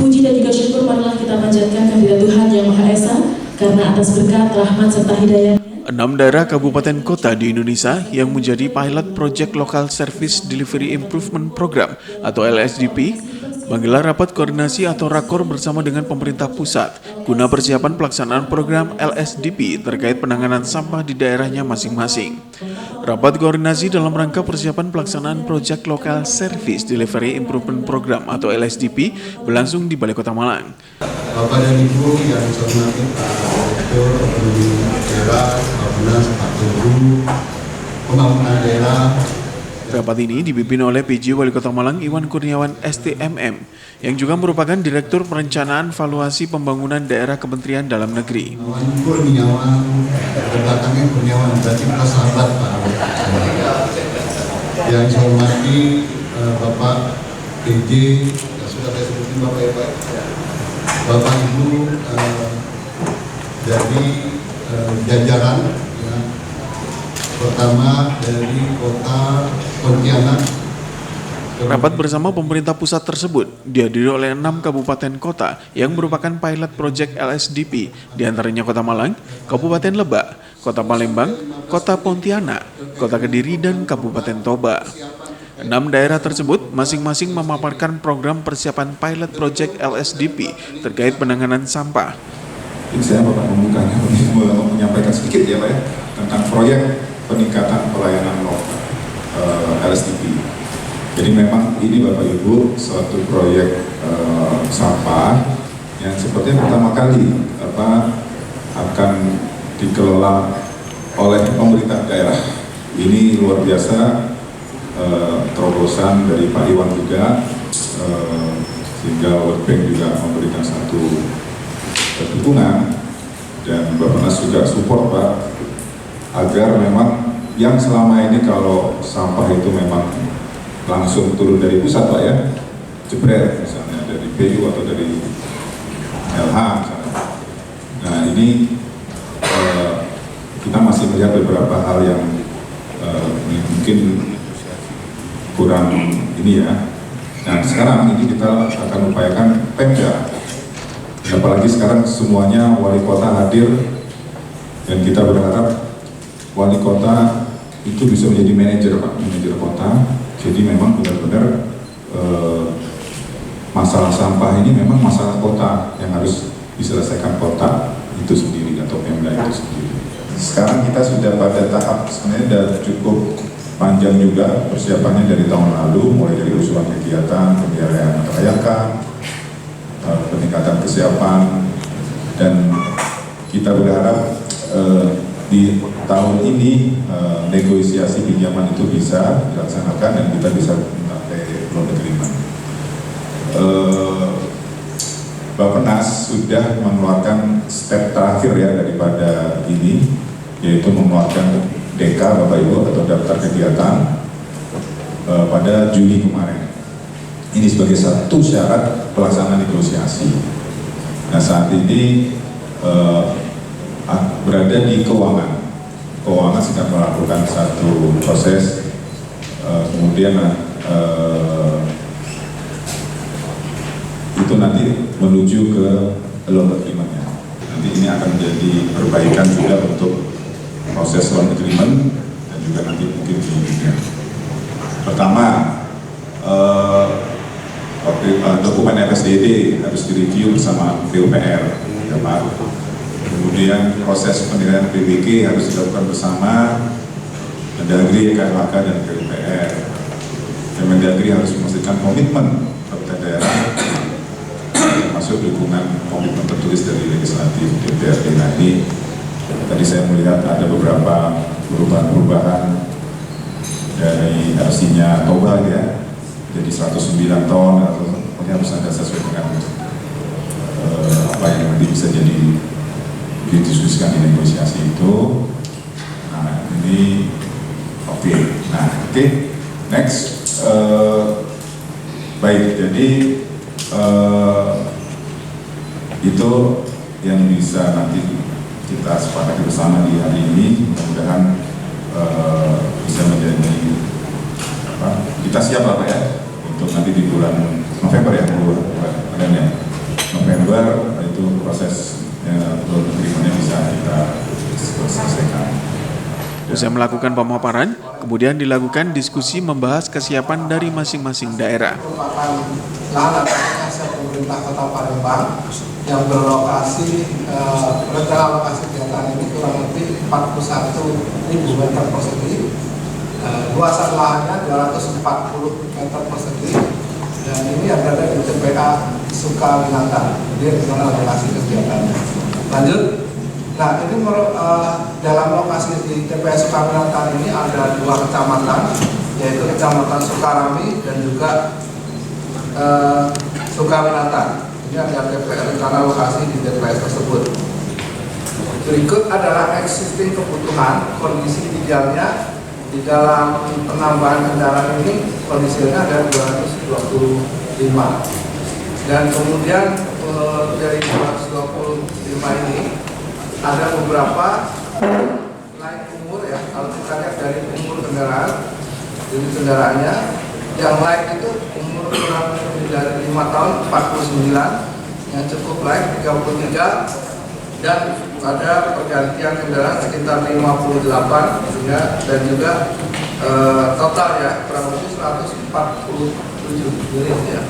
Puji dan juga syukur marilah kita panjatkan kehadirat Tuhan Yang Maha Esa, karena atas berkat, rahmat, serta hidayah. 6 daerah kabupaten kota di Indonesia yang menjadi pilot Project Local Service Delivery Improvement Program atau LSDP menggelar rapat koordinasi atau rakor bersama dengan pemerintah pusat guna persiapan pelaksanaan program LSDP terkait penanganan sampah di daerahnya masing-masing. Rapat koordinasi dalam rangka persiapan pelaksanaan Project Local Service Delivery Improvement Program atau LSDP berlangsung di Balai Kota Malang. Bapak dan Ibu yang saya hormati, Pak Direktur Otonomi Daerah, Pak Penas, Pak Guru, Pembangunan Daerah. Rapat ini dipimpin oleh PJ Wali Kota Malang Iwan Kurniawan STMM yang juga merupakan Direktur Perencanaan Valuasi Pembangunan Daerah Kementerian Dalam Negeri. Kurniawan, belakangnya Kurniawan, berarti kita sahabat Pak. Yang saya hormati Bapak PJ, yang sudah saya sebutin Bapak ya Pak. Bapak Ibu dari jajaran ya, pertama dari Kota Pontianak. Rapat bersama pemerintah pusat tersebut dihadiri oleh 6 kabupaten kota yang merupakan pilot project LSDP, diantaranya Kota Malang, Kabupaten Lebak, Kota Palembang, Kota Pontianak, Kota Kediri, dan Kabupaten Toba. 6 daerah tersebut masing-masing memaparkan program persiapan pilot project LSDP terkait penanganan sampah. Ini saya Bapak membukanya untuk menyampaikan sedikit ya Pak ya, tentang proyek peningkatan pelayanan LSDP. Jadi memang ini Bapak Ibu suatu proyek sampah yang sepertinya pertama kali akan dikelola oleh pemerintah daerah. Ini luar biasa terobosan dari Pak Iwan juga, sehingga World Bank juga memberikan satu dukungan dan Bapak Nas juga support Pak, agar memang yang selama ini kalau sampah itu memang langsung turun dari pusat Pak ya, jebret misalnya dari PU atau dari LH misalnya. Nah ini kita masih melihat beberapa hal yang mungkin kurang ini ya. Nah sekarang ini kita akan upayakan Pemda, apalagi sekarang semuanya wali kota hadir dan kita berharap wali kota itu bisa menjadi manajer Pak, manajer kota. Jadi memang benar-benar masalah sampah ini memang masalah kota yang harus diselesaikan kota itu sendiri atau Pemda itu sendiri. Sekarang kita sudah pada tahap sebenarnya sudah cukup panjang juga persiapannya dari tahun lalu, mulai dari usulan kegiatan, pembiayaan rayakan, peningkatan kesiapan, dan kita berharap di tahun ini negosiasi pinjaman itu bisa dilaksanakan dan kita bisa mencapai loan agreement. Bappenas sudah mengeluarkan step terakhir ya daripada ini, yaitu mengeluarkan DK Bapak Ibu atau daftar kegiatan pada Juli kemarin. Ini sebagai satu syarat pelaksanaan negosiasi. Nah saat ini berada di keuangan. Keuangan sedang melakukan satu proses, kemudian itu nanti menuju ke loan agreement-nya. Nanti ini akan menjadi perbaikan juga untuk proses loan agreement dan juga nanti mungkin selanjutnya. Pertama, dokumen FSDD harus direview bersama PUPR, ya Pak. Kemudian proses penilaian PBG harus dilakukan bersama Mendagri, KLHK, dan PUPR. Dan Mendagri harus memastikan komitmen pemerintah daerah, termasuk dukungan komitmen tertulis dari legislatif DPRD. Nah ini tadi saya melihat ada beberapa perubahan-perubahan dari RC-nya Toba ya, jadi 109 ton, atau pokoknya harus ada sesuai dengan apa yang nanti bisa jadi didiskusikan di negosiasi itu. Nah ini oke. Nah oke. Next. Baik, jadi itu yang bisa nanti kita sepakati bersama di hari ini. Mudah-mudahan bisa menjadi kita siap Pak ya untuk nanti di bulan November ya Bu. Usai melakukan pemaparan, kemudian dilakukan diskusi membahas kesiapan dari masing-masing daerah. Merupakan lahan atau aset pemerintah Kota Palembang yang berlokasi rencana lokasi kegiatan ini kurang lebih 41.000 meter persegi. Luasan lahannya 240 meter persegi. Dan ini berada di TPA Sukawinata, dia rencana lokasi kegiatannya. Lanjut. Nah, ini dalam lokasi di TPA Sukawinata ini ada 2 kecamatan, yaitu Kecamatan Sukarami dan juga Sukawinata. Ini ada TPA rencana lokasi di TPS tersebut. Berikut adalah existing kebutuhan, kondisi idealnya di dalam penambahan kendaraan ini kondisinya ada 225. Dan kemudian dari 225 ini ada beberapa naik umur ya. Kalau kita lihat dari umur kendaraan, jadi kendaraannya yang layak itu umur kurang lebih dari 5 tahun 49, yang cukup layak 33, dan ada pergantian kendaraan sekitar 58 ya, dan juga total ya kurang lebih 147 unit ya.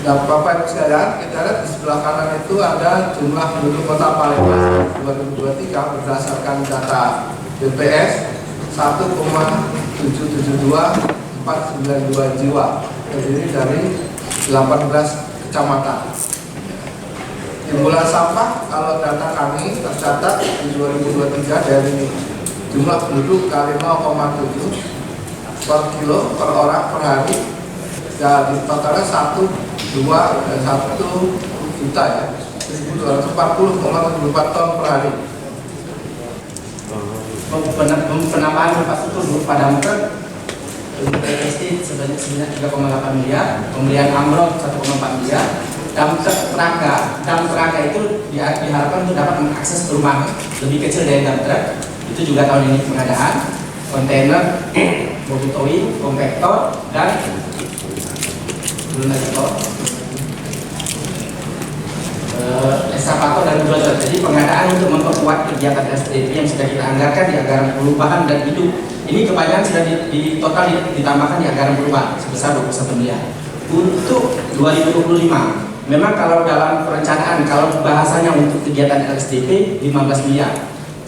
Nah, Bapak Ibu sekalian, kita lihat di sebelah kanan itu ada jumlah penduduk Kota Palembang 2023 berdasarkan data BPS 1,772.492 jiwa, terdiri dari 18 kecamatan. Timbulan sampah kalau data kami tercatat di 2023 dari jumlah penduduk kali 0,7 per kilo per orang per hari, jadi totalnya 1 juta ya, 1.240,74 ton per hari. Penambahan infrastruktur berupa damper TST sebanyak 3,8 miliar, pembelian ambrol 1,4 miliar. Dam teraga itu diharapkan untuk dapat mengakses perumahan lebih kecil dari dam truk. Itu juga tahun ini pengadaan kontainer, mobil towing, kompaktor, dan eskavator dan bulldozer. Jadi pengadaan untuk memperkuat kegiatan SDP yang sudah kita anggarkan di anggaran perubahan dan hidup ini kebanyakan sudah di total ditambahkan di anggaran perubahan sebesar 21 miliar. Untuk 2025 memang kalau dalam perencanaan, kalau bahasanya untuk kegiatan LSDP 15 miliar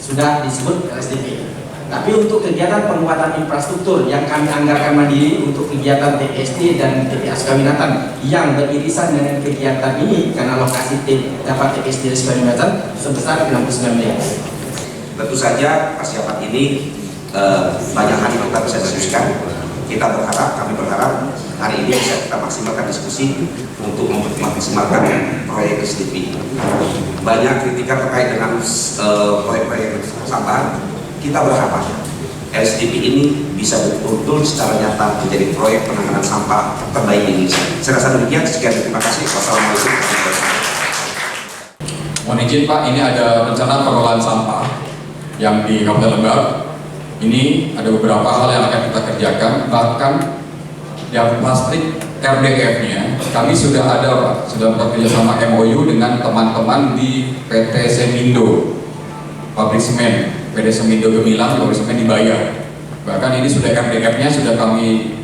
sudah disebut LSDP. Tapi untuk kegiatan penguatan infrastruktur yang kami anggarkan mandiri untuk kegiatan TPST dan TPA Sukawinata yang beririsan dengan kegiatan ini karena lokasi dapat TPST di Sukawinata sebesar 69 miliar. Tentu saja persiapan ini banyak hal yang kita bisa diskusikan. Kami berharap hari ini bisa kita maksimalkan diskusi untuk memaksimalkan proyek SDP. Banyak kritikan terkait dengan proyek-proyek sampah. Kita berharap SDP ini bisa betul-betul secara nyata menjadi proyek penanganan sampah terbaik di Indonesia. Saya rasa demikian. Sekian, terima kasih. Wassalamualaikum warahmatullahi wabarakatuh. Mohon izin Pak, ini ada rencana pengelolaan sampah yang di Kabupaten Lebak. Ini ada beberapa hal yang akan kita kerjakan, bahkan yang plastik RDF-nya kami sudah ada Pak, sudah bekerja sama MOU dengan teman-teman di PT Semindo, pabrik semen, PT Semindo Gemilang, pabrik semen dibayar. Bahkan ini sudah RDF-nya sudah kami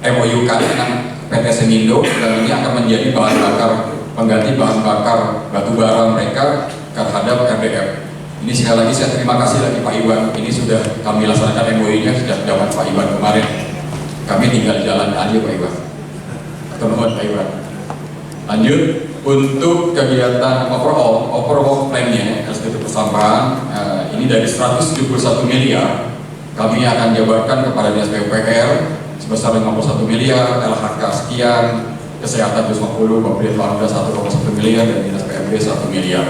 MOU-kan dengan PT Semindo, dan ini akan menjadi bahan bakar pengganti bahan bakar batu bara mereka terhadap RDF. Ini sekali lagi saya terima kasih lagi Pak Iwan. Ini sudah kami laksanakan MOU-nya sejak zaman Pak Iwan kemarin. Kami tinggal jalan aja Pak Iwan. Ketemu Pak Iwan. Lanjut untuk kegiatan overall plan-nya SDP persampahan ini dari 171 miliar kami akan jabarkan kepada Dinas PUPR sebesar 51 miliar, LHK sekian, kesehatan 250, Bapak Warga 1,1 miliar, dan Dinas PMB 1 miliar.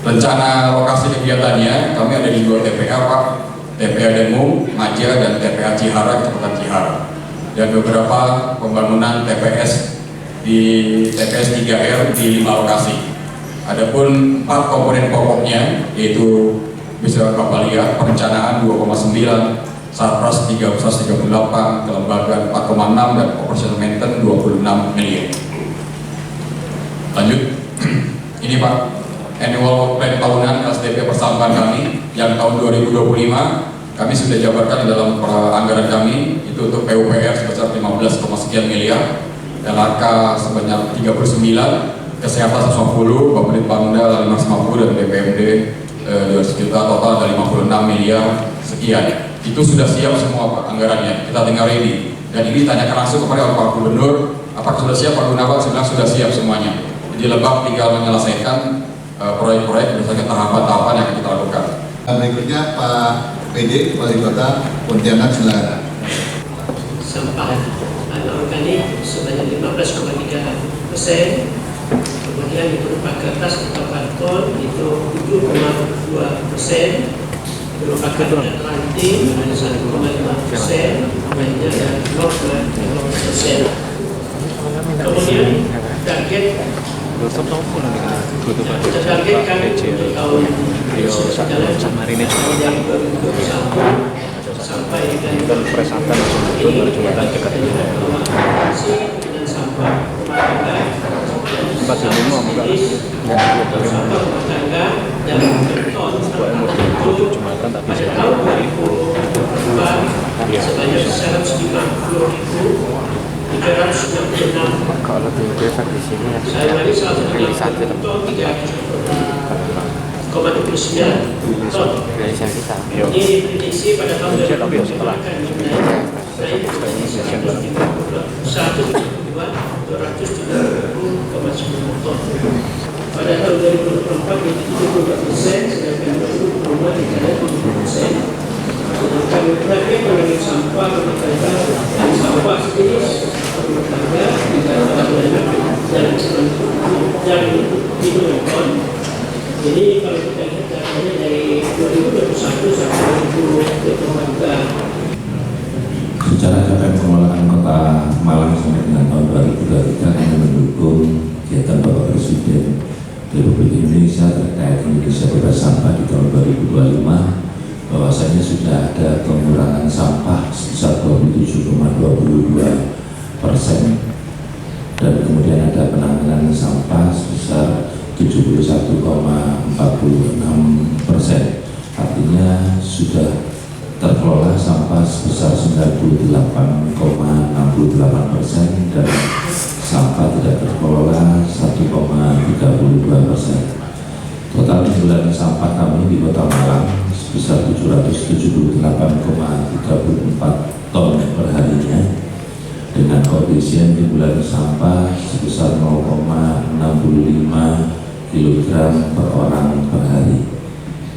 Rencana lokasi kegiatannya kami ada di 2 TPA Pak, TPA Demo, Maja, dan TPA Cihara, Kecamatan Cihara, dan beberapa pembangunan TPS di TPS 3R di 5 lokasi. Adapun 4 komponen pokoknya yaitu bisa Bapak lihat perencanaan 2,9, Sarpras 38, kelembagaan 4,6, dan operational maintenance 26 miliar. Lanjut, ini Pak. annual plan tahunan LSDP persampahan kami yang tahun 2025 kami sudah jabarkan di dalam anggaran kami itu untuk PUPR sebesar 15, sekian miliar, LRK sebanyak 39, kesehatan 150, Bapelitbang Bangda 550 dan BPMD 200 juta, total ada 56 miliar sekian. Itu sudah siap semua Pak anggarannya, kita tinggal ready. Dan ini ditanyakan langsung kepada Pak Gubernur, apakah sudah siap Pak Gunawan? Sebenarnya sudah siap semuanya. Jadi Lebak tinggal menyelesaikan proyek-proyek berdasarkan tahapan-tahapan yang kita lakukan. Berikutnya Pak PD Wali Kota Pontianak, silakan. Sampah organik sebanyak 15,3%, kemudian itu berupa kertas atau karton itu 7,2%, berupa karton ranting ada 1,5%, lainnya ada 0,0%. Kemudian target kami untuk tahun yang 2021 sampai dengan ini dan sampah rumah tangga dan beton pada tahun 2022 sebanyak 150.366. Saya bagi 1,29 ton. Ini diprediksi pada tahun 2022 akan naik dari prediksi 1,270,10 ton. Pada tahun 2024 menjadi 72%, sedangkan 2022 tidak 70%. Kami target mengenai sampah rumah tangga dan sampah jenis rumah tangga dan minum ton. Jadi kalau kita lihat datanya dari 2021 sampai 2023. Secara capaian pengelolaan Kota Malang sampai dengan tahun 2023 kami mendukung kegiatan Bapak Presiden Republik Indonesia terkait Indonesia Bebas Sampah di tahun 2025. Bahwasanya sudah ada pengurangan sampah sebesar 27,22% dan kemudian ada penanganan sampah sebesar 71,46%. Artinya sudah terkelola sampah sebesar 98,68% dan sampah tidak terkelola 1,32%. Total penjualan sampah kami di Kota Malang sebesar 778,34 ton per harinya dengan koefisien timbulan sampah sebesar 0,65 kg per orang per hari.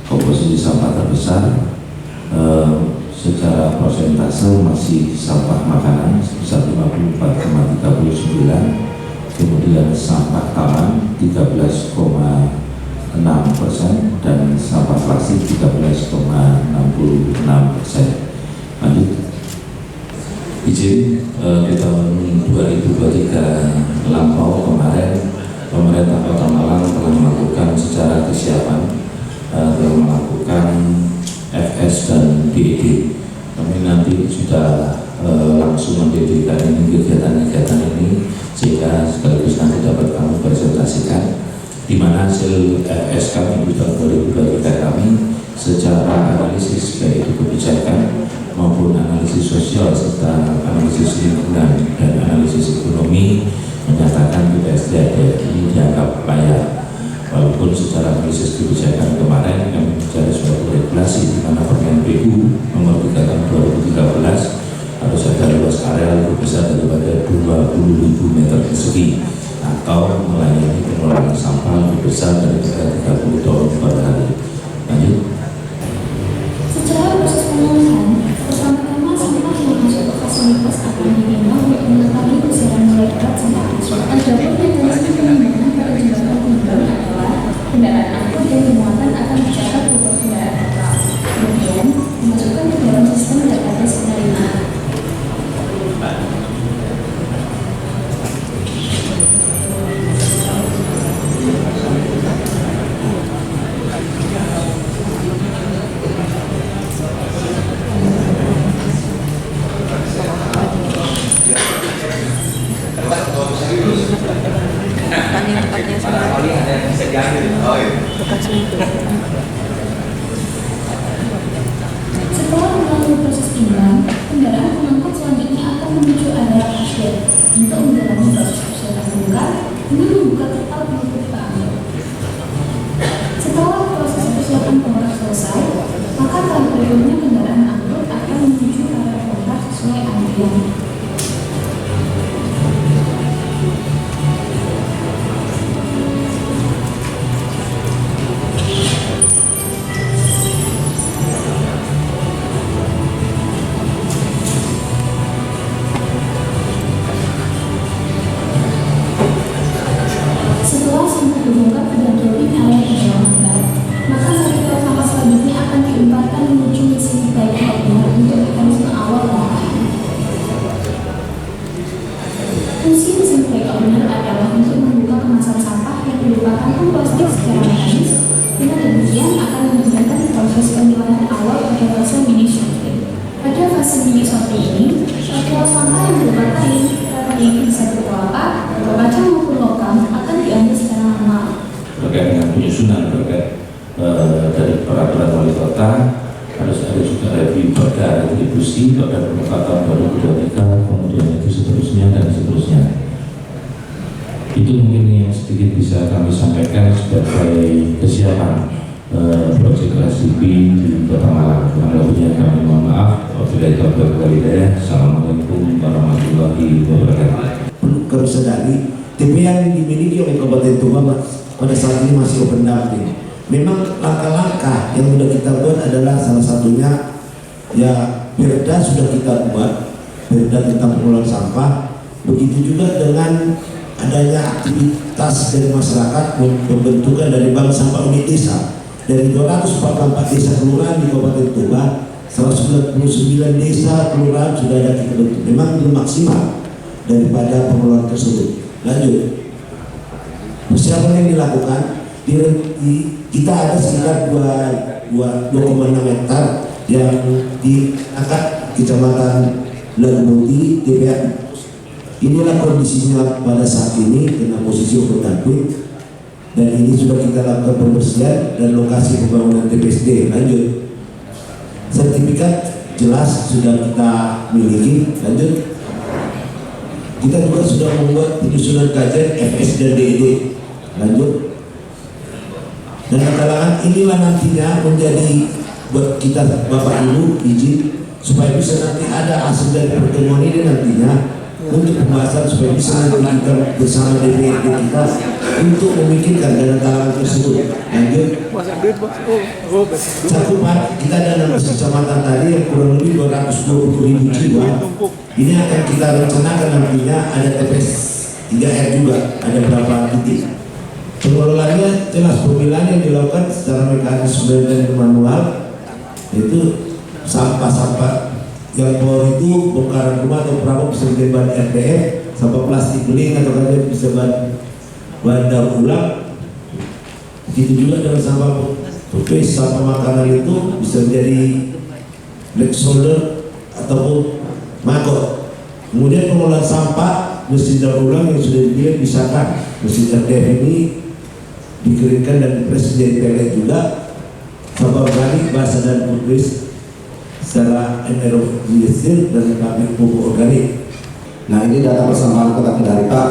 Komposisi sampah terbesar secara persentase masih sampah makanan sebesar 54,39, kemudian sampah taman 13,6% dan sampah plastik 13,66%. Lanjut. Izin di tahun 2023 lampau kemarin pemerintah Kota Malang telah melakukan secara kesiapan telah melakukan FS dan DD. Kami nanti sudah langsung mendedikasikan ini kegiatan-kegiatan ini sehingga sekaligus nanti dapat kami presentasikan di mana hasil FS kami di tahun 2023 kami secara analisis baik itu kebijakan maupun analisis sosial serta analisis lingkungan dan analisis ekonomi menyatakan BPSDAD ini dianggap layak. Walaupun secara analisis kebijakan kemarin kami mencari suatu regulasi di mana Permen PU nomor 3 tahun 2013 harus ada luas area lebih besar daripada 20.000 meter persegi atau melayani pengelolaan sampah lebih besar daripada 30 ton per hari. Lanjut. Secara proses pengolahan, pertama-tama sampah yang masuk ke fasilitas akan ditimbang untuk mengetahui besaran nilai berat sampah masuk. Adapun mekanisme penimbangan pada jumlah penimbangan adalah kendaraan angkut dan muatan akan dicatat beberapa kendaraan maka kalau berikutnya kendaraan angkut akan menuju ke arah kota sesuai antrian. Setelah sampah dibongkar pada dropping area di jalan Barat, maka material sampah selanjutnya akan dilemparkan menuju mesin baik outbound untuk mekanisme awal pengolahan. Fungsi mesin baik outbound adalah untuk membuka kemasan sampah yang merupakan plastik secara mekanis. Dengan demikian akan memudahkan proses pengolahan awal pada fase mini sorting. Pada fase mini sorting ini, material sampah yang berupa kain, bisa berupa kaca maupun logam akan diambil secara manual. Terkait dengan penyusunan dari peraturan wali kota, harus ada juga review pada retribusi pada penempatan 2023, kemudian itu seterusnya dan seterusnya. Itu mungkin yang sedikit bisa kami sampaikan sebagai kesiapan proyek LSDP di Kota Malang. Kurang lebihnya kami mohon maaf. Wabillahi taufiq wal hidayah. Assalamualaikum warahmatullahi wabarakatuh. Perlu kami sadari, TP yang dimiliki oleh Kabupaten Tuban pada saat ini masih open dumping. Memang langkah-langkah yang sudah kita buat adalah salah satunya ya perda sudah kita buat, perda tentang pengelolaan sampah. Begitu juga dengan adanya aktivitas dari masyarakat pembentukan dari bank sampah unit desa. Dari 244 desa kelurahan di Kabupaten Tuban, 199 desa kelurahan sudah ada kita bentuk. Memang belum maksimal daripada pengelolaan tersebut. Lanjut, persiapan yang dilakukan kita ada sekitar 2,6 hektar yang di akad Kecamatan Leguti DPR. Inilah kondisinya pada saat ini dengan posisi berdamping, dan ini sudah kita lakukan pembersihan dan lokasi pembangunan TPSD. Lanjut, sertifikat jelas sudah kita miliki. Lanjut, kita juga sudah membuat penyusunan kajian FS dan DED. Lanjut, dan kalangan inilah nantinya menjadi buat kita Bapak Ibu izin supaya bisa nanti ada hasil dari pertemuan ini nantinya untuk pembahasan supaya bisa nanti kita bersama DPRD kita untuk memikirkan dana talangan tersebut. Lanjut, cakupan kita ada 16 kecamatan tadi yang kurang lebih 220.000 jiwa. Ini akan kita rencanakan nantinya ada TPS 3R juga, ada berapa titik. Pengelolaannya jelas, pemilahan yang dilakukan secara mekanisme dan manual, itu sampah-sampah yang bawah itu bongkaran rumah atau perabotan bisa menjadi bahan RDF, sampah plastik beling atau kader bisa bahan daur ulang. Begitu juga dengan sampah pupis, sampah makanan itu bisa menjadi black solder ataupun maggot. Kemudian pengelolaan sampah mesin daur ulang yang sudah dipilih misalkan mesin RDF ini dikeringkan dan dipres menjadi pelet juga. Sampah organik, basa dan pupis secara anaerobisir dan pabrik pupuk organik. Nah, ini data persampahan Kota Kendari, Pak.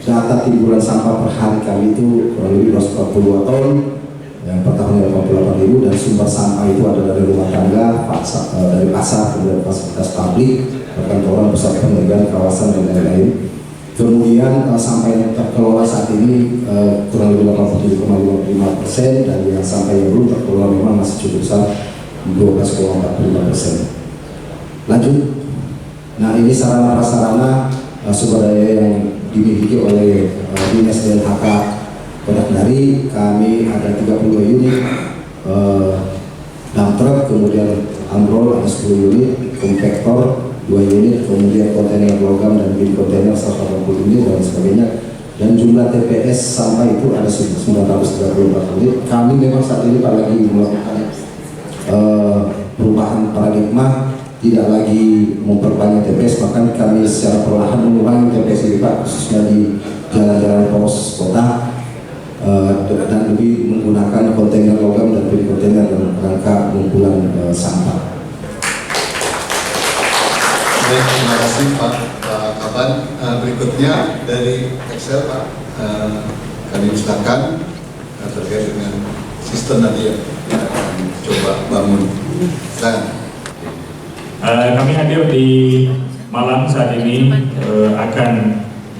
Data timbulan sampah per hari kami itu kurang lebih 242 ton, yang per tahunnya 88.000, dan sumber sampah itu ada dari rumah tangga, dari pasar, kemudian fasilitas pabrik, perkantoran, pusat perbelanjaan, kawasan dan lain-lain. Kemudian sampah yang terkelola saat ini kurang lebih 87,55%, dan yang sampah yang belum terkelola memang masih cukup besar, 12,45%. Lanjut. Nah, ini sarana prasarana sumber daya yang dimiliki oleh Dinas DLHK Kota Kendari. Kami ada 32 unit dump truck, kemudian ambrol ada 10 unit, kompaktor 2 unit, kemudian kontainer logam dan bin kontainer 180 unit dan sebagainya. Dan jumlah TPS sampah itu ada 934 unit. Kami memang saat ini Pak lagi melakukan perubahan paradigma, tidak lagi memperbanyak TPS, bahkan kami secara perlahan mengurangi TPS ini Pak, khususnya di jalan-jalan poros kota, dan lebih menggunakan kontainer logam dan bin kontainer dalam rangka pengumpulan sampah. Baik, terima kasih Pak Kaban. Berikutnya dari Excel Pak, kami silakan terkait dengan sistem tadi yang akan coba Bapak dibangun. Kami hadir di Malang saat ini akan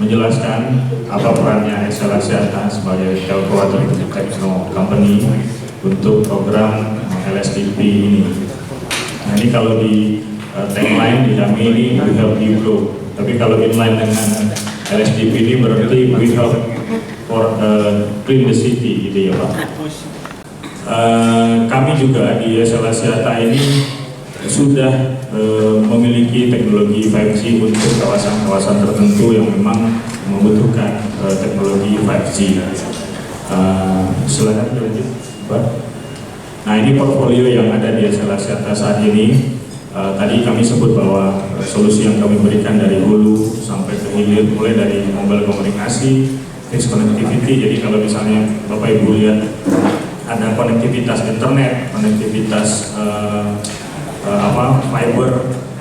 menjelaskan apa perannya Excel Axiata sebagai telco atau techno company untuk program LSDP ini. Nah, ini kalau di tagline di kami ini we help you grow. Tapi kalau inline dengan LSDP ini berarti we help for clean the city gitu ya Pak. Kami juga di Excel Axiata ini sudah memiliki teknologi 5G untuk kawasan-kawasan tertentu yang memang membutuhkan teknologi 5G. Silakan lanjut, Pak. Nah, ini portfolio yang ada di Excel Axiata saat ini. Tadi kami sebut bahwa solusi yang kami berikan dari hulu sampai ke hilir, mulai dari mobile komunikasi, fixed connectivity. Jadi kalau misalnya Bapak Ibu lihat ada konektivitas internet, konektivitas fiber,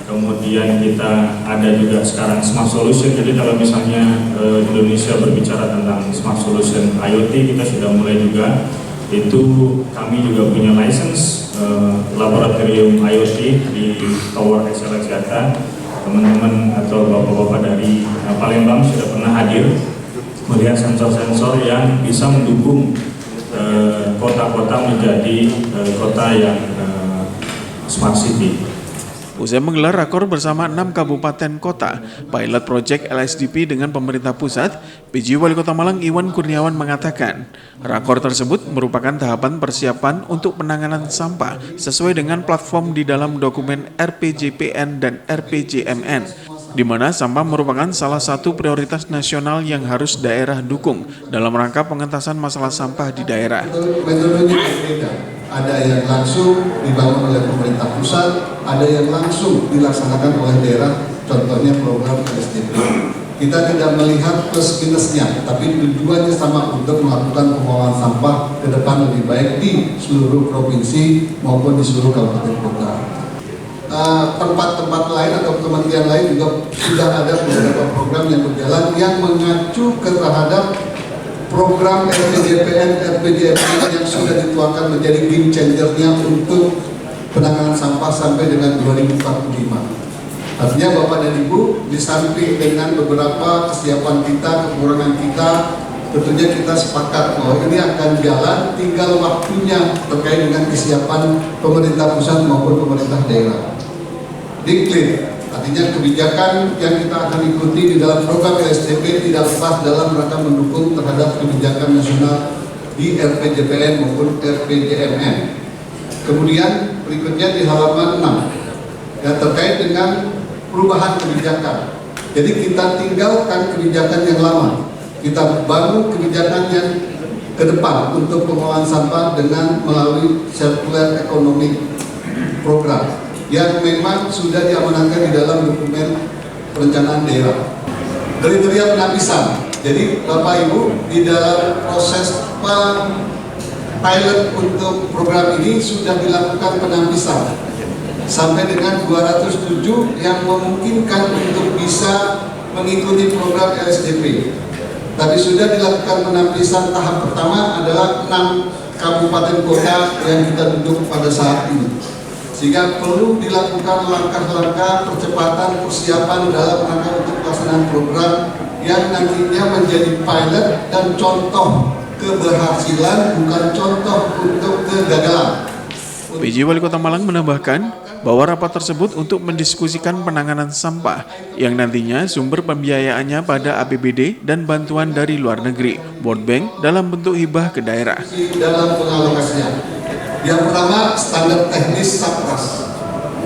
kemudian kita ada juga sekarang smart solution. Jadi kalau misalnya Indonesia berbicara tentang smart solution IoT, kita sudah mulai juga. Itu kami juga punya license laboratorium IoT di Tower Excel Axiata. Teman-teman atau bapak-bapak dari Palembang sudah pernah hadir melihat sensor-sensor yang bisa mendukung kota-kota menjadi kota yang Smart City. Usai menggelar rakor bersama 6 kabupaten kota, pilot project LSDP dengan pemerintah pusat, PJ Wali Kota Malang Iwan Kurniawan mengatakan, rakor tersebut merupakan tahapan persiapan untuk penanganan sampah sesuai dengan platform di dalam dokumen RPJPN dan RPJMN, di mana sampah merupakan salah satu prioritas nasional yang harus daerah dukung dalam rangka pengentasan masalah sampah di daerah. Metodenya berbeda. Ada yang langsung dibangun oleh pemerintah pusat, ada yang langsung dilaksanakan oleh daerah, contohnya program LSDP. Kita tidak melihat plus minusnya, tapi tujuannya sama untuk melakukan pengelolaan sampah ke depan lebih baik di seluruh provinsi maupun di seluruh kabupaten kota. Tempat-tempat lain atau kementerian lain juga sudah ada beberapa program yang berjalan yang mengacu terhadap program RPJPN, RPJMN yang sudah dituangkan menjadi game changer-nya untuk penanganan sampah sampai dengan 2045. Artinya Bapak dan Ibu, di samping dengan beberapa kesiapan kita, kekurangan kita, tentunya kita sepakat bahwa ini akan jalan, tinggal waktunya terkait dengan kesiapan pemerintah pusat maupun pemerintah daerah. Diklir. Artinya kebijakan yang kita akan ikuti di dalam program LSDP tidak lepas dalam rangka mendukung terhadap kebijakan nasional di RPJPN maupun RPJMN. Kemudian berikutnya di halaman 6 yang terkait dengan perubahan kebijakan. Jadi kita tinggalkan kebijakan yang lama, kita bangun kebijakan yang ke depan untuk pengelolaan sampah dengan melalui circular economic program yang memang sudah diamanatkan di dalam dokumen perencanaan daerah. Kriteria penapisan. Jadi Bapak Ibu, di dalam proses pilot untuk program ini sudah dilakukan penapisan sampai dengan 207 yang memungkinkan untuk bisa mengikuti program LSDP. Tapi sudah dilakukan penapisan tahap pertama adalah 6 kabupaten kota yang kita duduk pada saat ini. Sehingga perlu dilakukan langkah-langkah percepatan persiapan dalam rangka untuk pelaksanaan program yang nantinya menjadi pilot dan contoh keberhasilan, bukan contoh untuk kegagalan. PJ Wali Kota Malang menambahkan bahwa rapat tersebut untuk mendiskusikan penanganan sampah yang nantinya sumber pembiayaannya pada APBD dan bantuan dari luar negeri, World Bank dalam bentuk hibah ke daerah. Dalam pengalokasian. Yang pertama, standar teknis SAPRAS.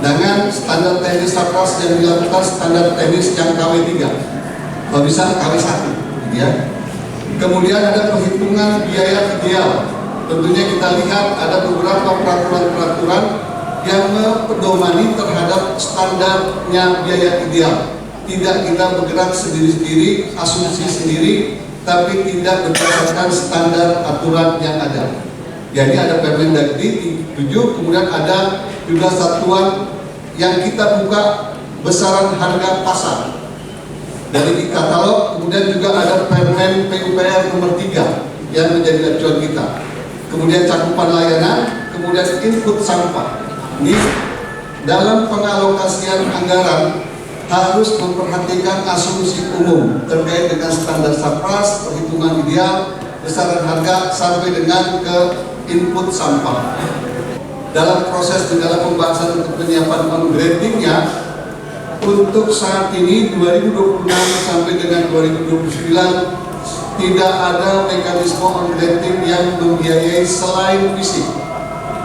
Dengan standar teknis SAPRAS yang dilakukan standar teknis yang KW3, kalau bisa KW1, ya. Kemudian ada perhitungan biaya ideal. Tentunya kita lihat ada beberapa peraturan-peraturan yang mempedomani terhadap standarnya biaya ideal. Tidak kita bergerak sendiri-sendiri, asumsi sendiri, tapi tidak berdasarkan standar aturan yang ada. Jadi ada Permendagri 7, kemudian ada juga satuan yang kita buka besaran harga pasar dari katalog, kemudian juga ada Permen PUPR nomor 3 yang menjadi acuan kita. Kemudian cakupan layanan, kemudian input sampah. Ini dalam pengalokasian anggaran harus memperhatikan asumsi umum terkait dengan standar SAPRAS, perhitungan ideal, besaran harga sampai dengan ke input sampah. Dalam proses di dalam pembahasan untuk penyiapan on-gradingnya, untuk saat ini 2026 sampai dengan 2029 tidak ada mekanisme on-grading yang membiayai selain fisik.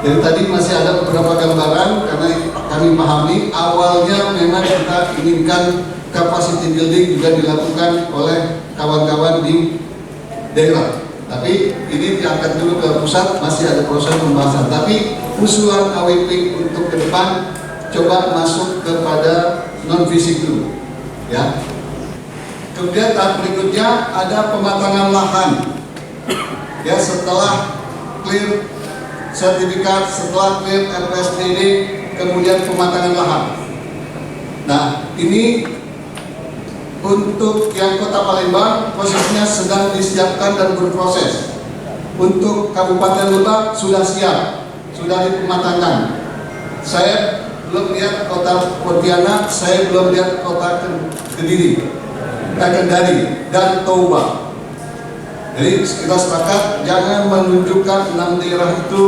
Jadi tadi masih ada beberapa gambaran karena kami pahami awalnya memang kita inginkan capacity building juga dilakukan oleh kawan-kawan di daerah. Tapi ini diangkat dulu ke pusat, masih ada proses pembahasan. Tapi usulan AWP untuk ke depan coba masuk kepada non fisik dulu, ya. Kemudian tahap berikutnya ada pematangan lahan, ya, setelah clear sertifikat, setelah clear RPSDD, kemudian pematangan lahan. Nah, ini untuk yang Kota Palembang posisinya sedang disiapkan dan berproses. Untuk Kabupaten Lebak sudah siap, sudah dipematangkan. Saya belum lihat Kota Pontianak, saya belum lihat Kota Kediri, Kendari, dan Toba. Jadi kita sepakat jangan menunjukkan 6 daerah itu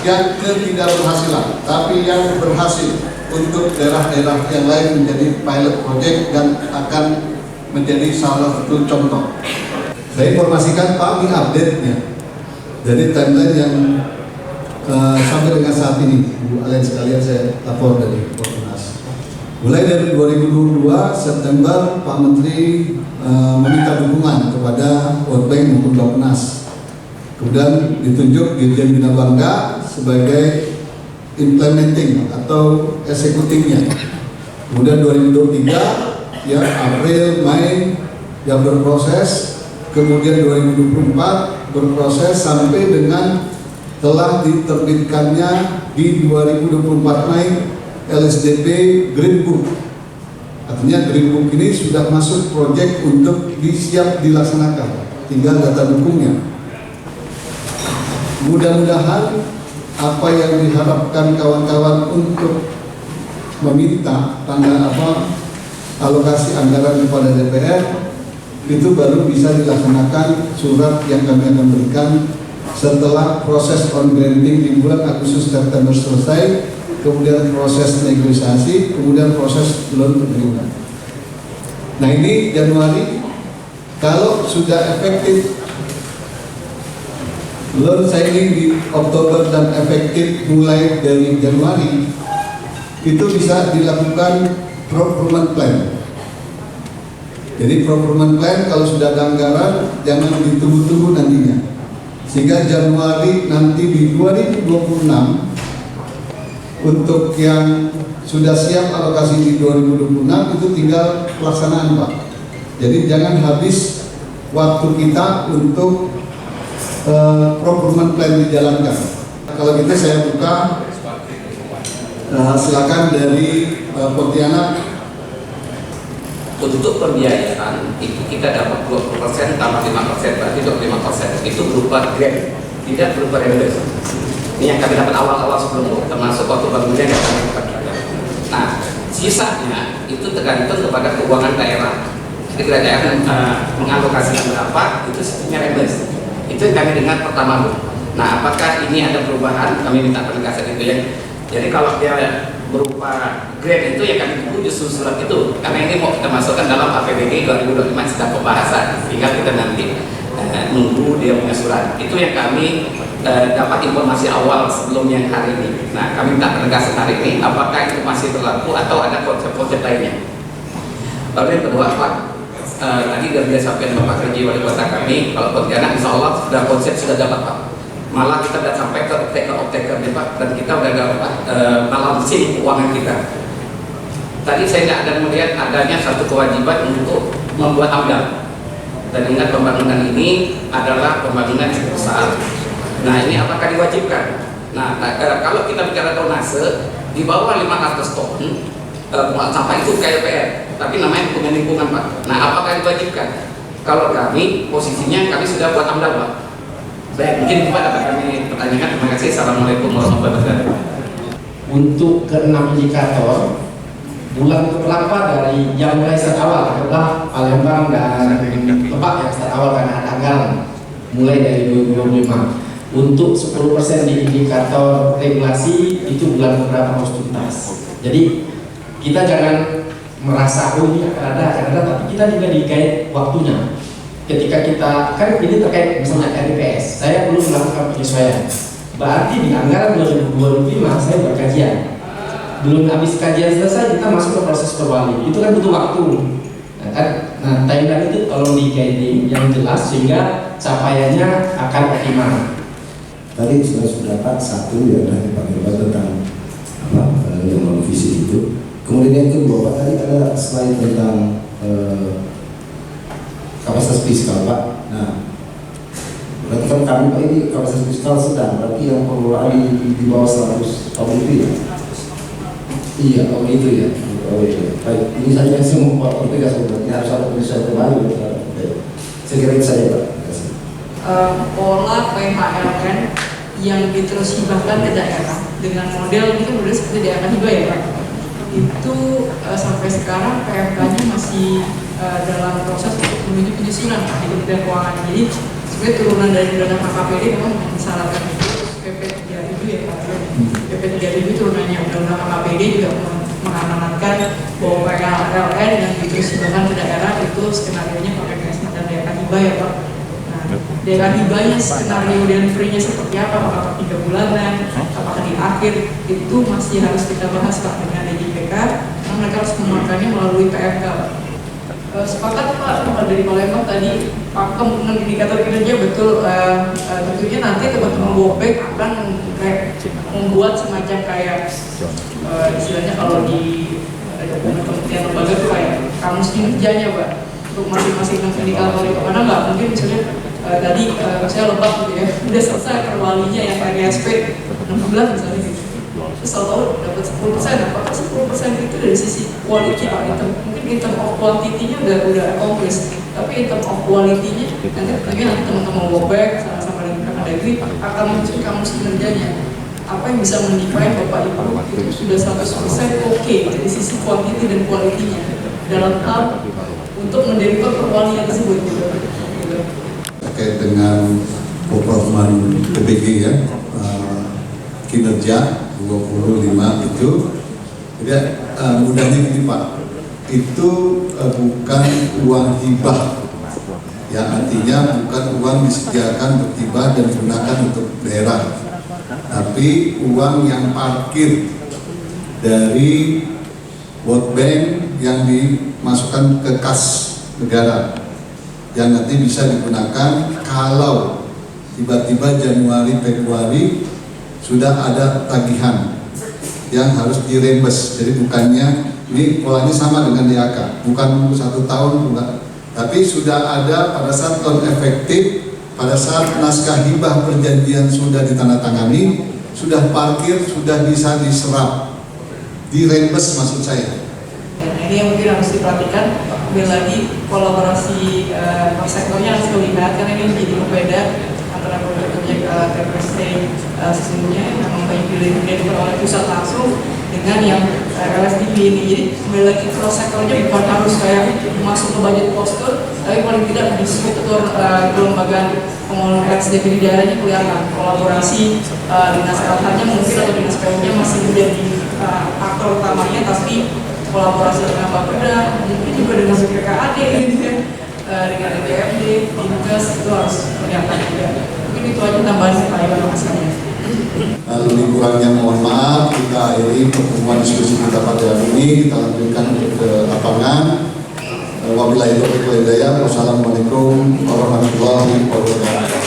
yang ketidakberhasilan, tapi yang berhasil untuk daerah-daerah yang lain menjadi pilot project dan akan menjadi salah satu contoh. Saya informasikan Pak, ini update-nya. Jadi timeline yang sampai dengan saat ini, Bu Alen sekalian, saya lapor dari Bapenas. Mulai dari 2022 September Pak Menteri meminta dukungan kepada World Bank maupun Bapenas. Kemudian ditunjuk Dirjen Bina Bangga sebagai implementing atau eksekutifnya. Kemudian 2023 ya April, Mei yang berproses. Kemudian 2024 berproses sampai dengan telah diterbitkannya di 2024 Mei LSDP Green Book. Artinya Green Book ini sudah masuk proyek untuk disiap dilaksanakan, tinggal data dukungnya. Mudah-mudahan apa yang diharapkan kawan-kawan untuk meminta alokasi anggaran kepada DPR itu baru bisa dilaksanakan surat yang kami akan berikan setelah proses on-grading di bulan Agustus September selesai, kemudian proses negosiasi, kemudian proses loan penerima. Nah ini Januari, kalau sudah efektif loan signing di Oktober dan efektif mulai dari Januari, itu bisa dilakukan procurement plan. Jadi procurement plan kalau sudah ada anggaran jangan ditunggu-tunggu nantinya. Sehingga Januari nanti di 2026 untuk yang sudah siap alokasi di 2026 itu tinggal pelaksanaan Pak. Jadi jangan habis waktu kita untuk procurement plan dijalankan. Kalau gitu saya buka, silakan dari Pontianak. Untuk pembiayaan itu kita dapat 20% tambah 5%, berarti 25%. Itu berupa grant, tidak berupa reimbursement. Ini yang kami dapat awal-awal sebelum, termasuk waktu bangunnya yang kami dapat. Nah, sisanya itu tergantung kepada keuangan daerah. Jadi daerah mengalokasikan berapa, itu sistemnya reimbursement. Itu yang kami dengar pertama. Nah, apakah ini ada perubahan? Kami minta penegasan itu ya. Jadi kalau dia berupa grade itu ya kami tunggu justru surat itu, karena ini mau kita masukkan dalam APBD 2025 sedang pembahasan, tinggal kita nanti nunggu dia punya surat. Itu yang kami dapat informasi awal sebelum yang hari ini. Nah, kami minta penegasan hari ini apakah itu masih berlaku atau ada konsep-konsep lainnya. Lalu yang kedua Pak, tadi sudah disampaikan Bapak Kerji Wali Kota kami, kalau Pontianak insya Allah sudah konsep sudah dapat Pak. Malah kita sudah sampai ke optaker nih Pak, dan kita sudah dapat balancing keuangan kita. Tadi saya nggak ada melihat adanya satu kewajiban untuk membuat AMDAL. Dan ingat pembangunan ini adalah pembangunan cukup besar. Nah ini apakah diwajibkan? Nah kalau kita bicara tonase di bawah 500 ton sampah itu KLPR, tapi namanya dokumen lingkungan Pak. Nah apakah diwajibkan? Kalau kami posisinya kami sudah buat AMDAL Pak. Baik, mungkin Pak dapat kami pertanyakan. Terima kasih. Assalamualaikum warahmatullahi wabarakatuh. untuk ke-6 indikator bulan keberapa dari yang mulai start awal adalah Palembang dan Lebak yang start awal karena ada anggaran mulai dari 2025. Untuk 10% di indikator regulasi itu bulan keberapa harus tuntas. Jadi kita jangan merasa oh ini akan ada, tapi kita juga di-guide waktunya. Ketika kita, kan ini terkait misalnya RDPS, saya belum melakukan penyesuaian. Berarti di anggaran 2025 saya berkajian. Belum habis kajian selesai kita masuk ke proses perwali. Itu kan butuh waktu. Nah, timeline itu tolong di-guiding yang jelas sehingga capaiannya akan optimal. Tadi sudah Pak satu ya dari Pak Irwan tentang yang non visi itu. Kemudian yang kedua Pak tadi ada slide tentang kapasitas fiskal Pak. Nah, berarti kan kami Pak ini kapasitas fiskal sedang, berarti yang pengelolaan di bawah 100 tahun itu ya? Iya, oh itu ya. Oh iya. Baik, ini saja yang saya mau pertegas berarti harus ada penyesuaian baru. Saya kira itu saja Pak. Pola PHLN yang diterus hibahkan ke daerah dengan model itu model seperti daerah hibah ya Pak. Itu sampai sekarang PMK-nya masih dalam proses untuk menuju penyusunan di Kementerian Keuangan. Jadi sebenarnya turunan dari dana KKPD memang mensyaratkan itu PP 3000 ya Pak. PP 3000 turunannya undang-undang KKPD juga mengamanatkan bahwa PHLN yang diterus hibahkan ke daerah itu skenario-nya pakai dan daerah hibah ya Pak. Daerah hibahnya skenario delivery-nya seperti apa, apakah 3 bulanan, apakah di akhir, itu masih harus kita bahas Pak dengan DJPK karena mereka harus memakannya melalui PMK. Sepakat Pak dari Palembang tadi pakem dengan indikator kinerja betul, tentunya nanti teman-teman Wopek akan membuat semacam kayak istilahnya kalau di kementerian lembaga itu kayak kamus kinerjanya Pak untuk masing-masing indikator itu, karena nggak mungkin misalnya tadi saya Lebak gitu ya, udah selesai perwalinya yang PGSP 6 bulan misalnya gitu, terus tahu dapat 10%, apakah 10% itu dari sisi quality Pak, mungkin in term of quantity-nya udah accomplished, tapi in term of quality-nya nanti teman-teman Wopek sama-sama dengan Kemendagri akan muncul kamus kinerjanya, apa yang bisa mendefine Bapak Ibu itu sudah 100% oke dari sisi quantity dan quality-nya dalam hal untuk mendeliver perwalian tersebut gitu. Terkait dengan performan PBG ya, kinerja 25 itu, jadi mudahnya gini Pak, itu bukan uang hibah, ya artinya bukan uang disediakan untuk hibah dan digunakan untuk daerah, tapi uang yang parkir dari World Bank yang dimasukkan ke kas negara, yang nanti bisa digunakan kalau tiba-tiba Januari Februari sudah ada tagihan yang harus dirembes. Jadi bukannya ini polanya sama dengan DAK, bukan menunggu 1 tahun, bukan, tapi sudah ada pada saat tahun efektif, pada saat naskah hibah perjanjian sudah ditandatangani, sudah parkir, sudah bisa diserap, dirembes maksud saya. Nah, ini yang mungkin harus diperhatikan, kembali lagi kolaborasi per sektornya harus dilihat karena ini menjadi berbeda antara proyek-proyek TPST sesungguhnya yang memang banyak dilihat oleh pusat langsung dengan yang LSDP ini. Jadi kembali lagi per sektornya bukan harus kayak masuk ke budget postur, tapi paling tidak di struktur kelembagaan pengelolaan LSDP di daerahnya kelihatan kolaborasi dinas LH-nya mungkin atau dinas PU-nya masih menjadi aktor utamanya, tapi kolaborasi dengan Bapeda, mungkin juga dengan BPKAD, dengan DPRD, Dinkes itu harus kelihatan juga. Mungkin itu aja tambahan saya makasihnya. Lebih kurangnya mohon maaf, kita akhiri pertemuan diskusi kita pada hari ini, kita lanjutkan ke lapangan. Wabillahi taufiq wal hidayah. Wassalamualaikum warahmatullahi wabarakatuh.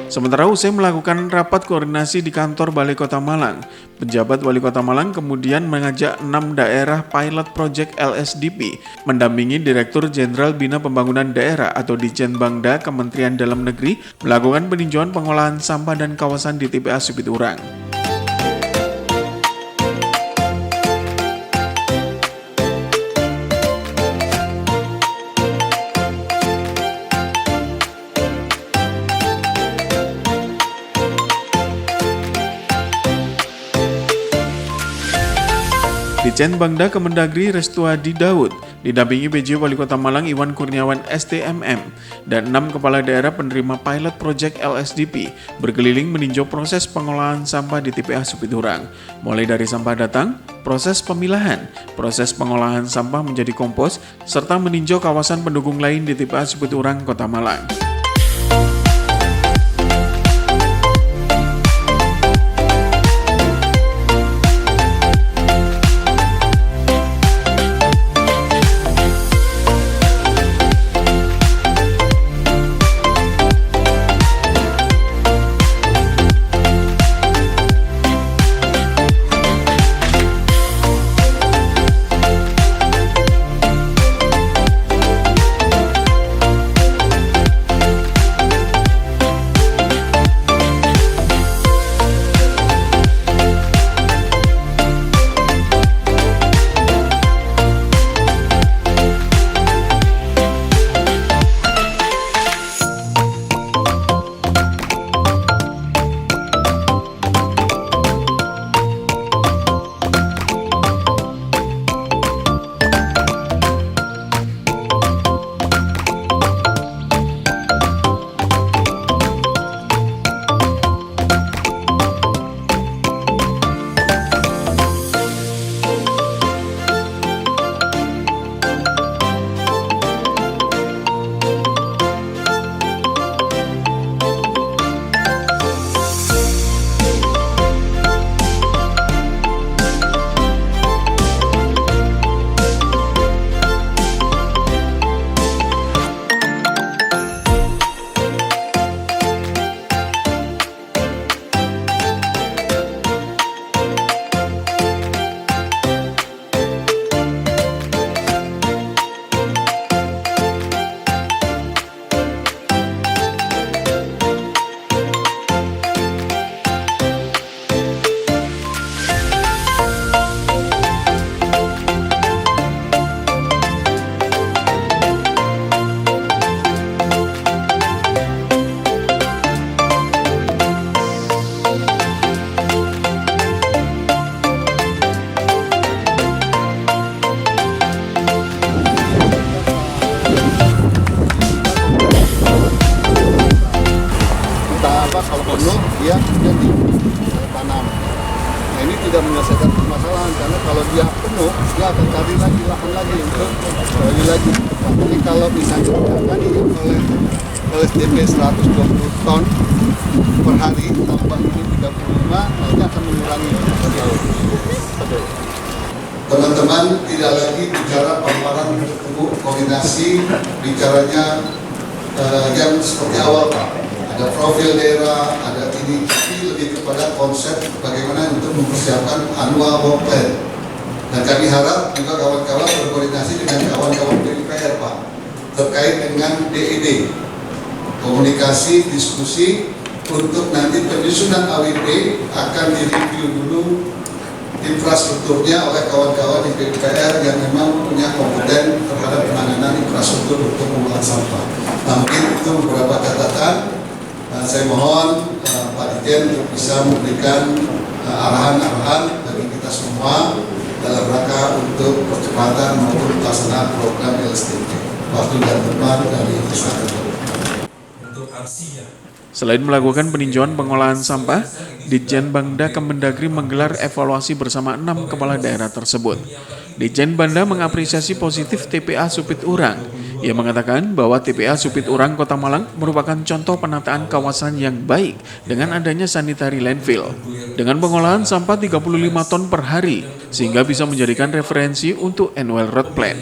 Sementara usai melakukan rapat koordinasi di kantor Balai Kota Malang, penjabat Wali Kota Malang kemudian mengajak 6 daerah pilot project LSDP mendampingi Direktur Jenderal Bina Pembangunan Daerah atau Ditjenbangda Kementerian Dalam Negeri melakukan peninjauan pengolahan sampah dan kawasan di TPA Supiturang. Ditjen Bangda Kemendagri Restuadi Daud didampingi PJ Wali Kota Malang Iwan Kurniawan STMM dan 6 kepala daerah penerima pilot project LSDP berkeliling meninjau proses pengolahan sampah di TPA Supiturang, mulai dari sampah datang, proses pemilahan, proses pengolahan sampah menjadi kompos, serta meninjau kawasan pendukung lain di TPA Supiturang, Kota Malang. Kalau penuh dia jadi tanam. Nah, ini tidak menyelesaikan permasalahan karena kalau dia penuh dia akan cari lagi lahan lagi untuk gali lagi. Jadi kalau misalnya ditangani oleh LSDP 120 ton per hari tambah ini 35, nanti akan mengurangi jauh. Teman-teman tidak lagi bicara paparan koordinasi, bicaranya yang seperti awal Pak. Ada profil daerah, ada ini, tapi lebih kepada konsep bagaimana untuk mempersiapkan annual work plan. Dan kami harap juga kawan-kawan berkoordinasi dengan kawan-kawan PUPR Pak, terkait dengan DED, komunikasi, diskusi, untuk nanti penyusunan AWP akan direview dulu infrastrukturnya oleh kawan-kawan di PUPR yang memang punya kompeten terhadap penanganan infrastruktur untuk pengolahan sampah. Nah, mungkin itu beberapa catatan. Saya mohon Pak Dirjen untuk bisa memberikan arahan-arahan bagi kita semua dalam rangka untuk percepatan maupun pelaksanaan program LSDP. Waktu dan tempat dari untuk aksinya. Selain melakukan peninjauan pengolahan sampah, Ditjen Bangda Kemendagri menggelar evaluasi bersama 6 kepala daerah tersebut. Ditjen Bangda mengapresiasi positif TPA Supiturang. Ia mengatakan bahwa TPA Supiturang Kota Malang merupakan contoh penataan kawasan yang baik dengan adanya sanitary landfill. Dengan pengolahan sampah 35 ton per hari, sehingga bisa menjadikan referensi untuk annual road plan.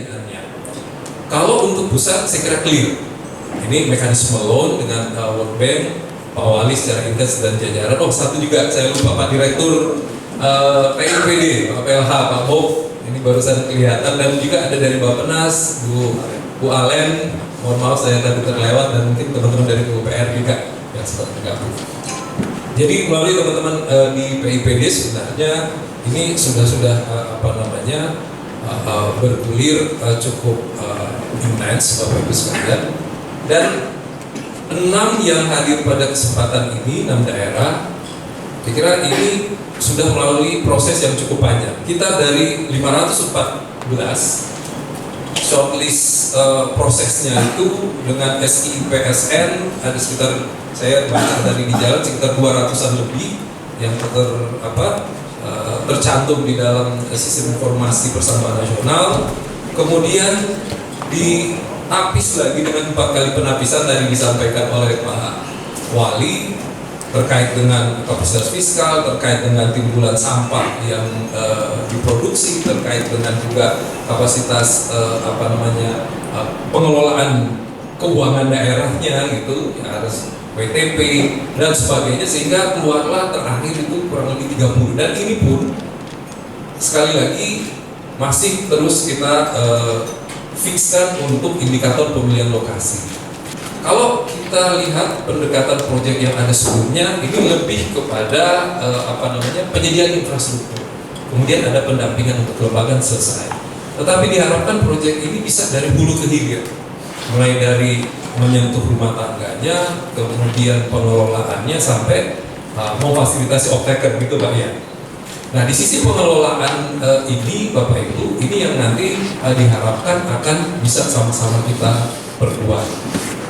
Kalau untuk pusat saya kira clear. Ini mekanisme loan dengan World Bank, Pak Wali secara intens dan jajaran. Oh, satu juga saya lupa Pak Direktur PIPD, Pak PLH, Pak Bob. Ini barusan kelihatan dan juga ada dari Bappenas, Bu Alen, mohon maaf saya tadi terlewat dan mungkin teman-teman dari PUPR juga yang sempat bergabung. Jadi melalui teman-teman di PIPD sebenarnya ini sudah bergulir cukup intens Bapak Ibu sekalian, dan 6 yang hadir pada kesempatan ini, 6 daerah, saya kira ini sudah melalui proses yang cukup panjang. Kita dari 514 shortlist prosesnya itu dengan SIPSN ada sekitar, saya baca dari di jalan sekitar 200-an lebih yang tercantum di dalam sistem informasi persampahan nasional. Kemudian ditapis lagi dengan 4 kali penapisan tadi disampaikan oleh Pak Wali terkait dengan kapasitas fiskal, terkait dengan timbulan sampah yang diproduksi, terkait dengan juga kapasitas pengelolaan keuangan daerahnya gitu, ya, harus WTP dan sebagainya, sehingga keluarlah terakhir itu kurang lebih 30. Dan ini pun sekali lagi masih terus kita fixkan untuk indikator pemilihan lokasi. Kalau kita lihat pendekatan proyek yang ada sebelumnya, ini lebih kepada penyediaan infrastruktur. Kemudian ada pendampingan untuk kelembagaan selesai. Tetapi diharapkan proyek ini bisa dari hulu ke hilir, mulai dari menyentuh rumah tangganya, kemudian pengelolaannya sampai memfasilitasi off-taker gitu Pak ya. Nah di sisi pengelolaan ini Bapak Ibu, ini yang nanti diharapkan akan bisa sama-sama kita perkuat.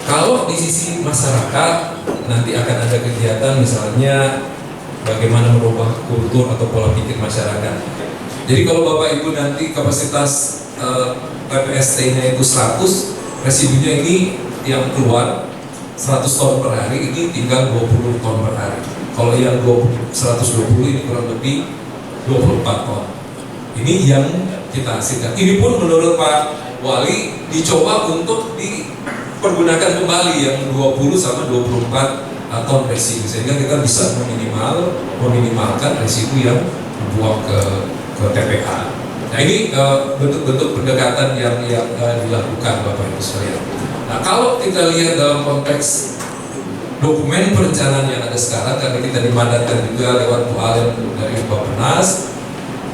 Kalau di sisi masyarakat nanti akan ada kegiatan misalnya bagaimana merubah kultur atau pola pikir masyarakat. Jadi kalau Bapak Ibu nanti kapasitas PPST-nya itu 100, residunya ini yang keluar 100 ton per hari, ini tinggal 20 ton per hari. Kalau yang 120 ini kurang lebih 24 ton. Ini yang kita hasilkan. Ini pun menurut Pak Wali dicoba untuk dipergunakan kembali yang 20 sama 24 ton residu, sehingga kita bisa meminimalkan residu yang dibuang ke TPA. Nah ini bentuk-bentuk pendekatan yang dilakukan Bapak Ibu sekalian. Nah kalau kita lihat dalam konteks dokumen perencanaan yang ada sekarang, karena kita dimandatkan juga lewat Bu Alen dari Bappenas,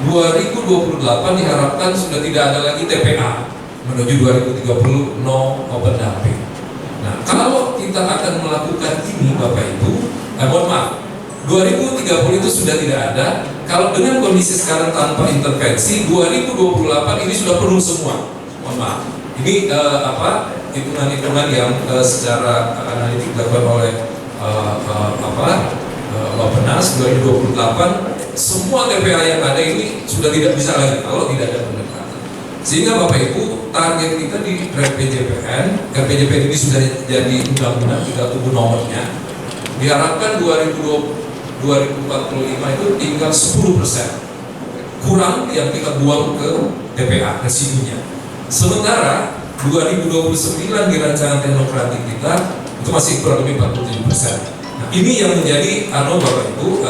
2028 diharapkan sudah tidak ada lagi TPA, menuju 2030 no open dumping. Nah kalau kita akan melakukan ini Bapak Ibu, mohon maaf, 2030 itu sudah tidak ada. Kalau dengan kondisi sekarang tanpa intervensi, 2028 ini sudah penuh semua. Mohon maaf. Ini hitungan-hitungan yang secara analitik dilakukan oleh Bappenas 2028, semua TPA yang ada ini sudah tidak bisa lagi kalau tidak ada pendekatan. Sehingga Bapak Ibu, target kita di RPJPN ini sudah jadi undang-undang, tinggal tunggu nomornya. Diharapkan 2045 itu tinggal 10% kurang yang kita buang ke TPA residunya. Sementara 2029 di rancangan teknokratik kita itu masih kurang lebih 47%. Nah, ini yang menjadi Bapak Ibu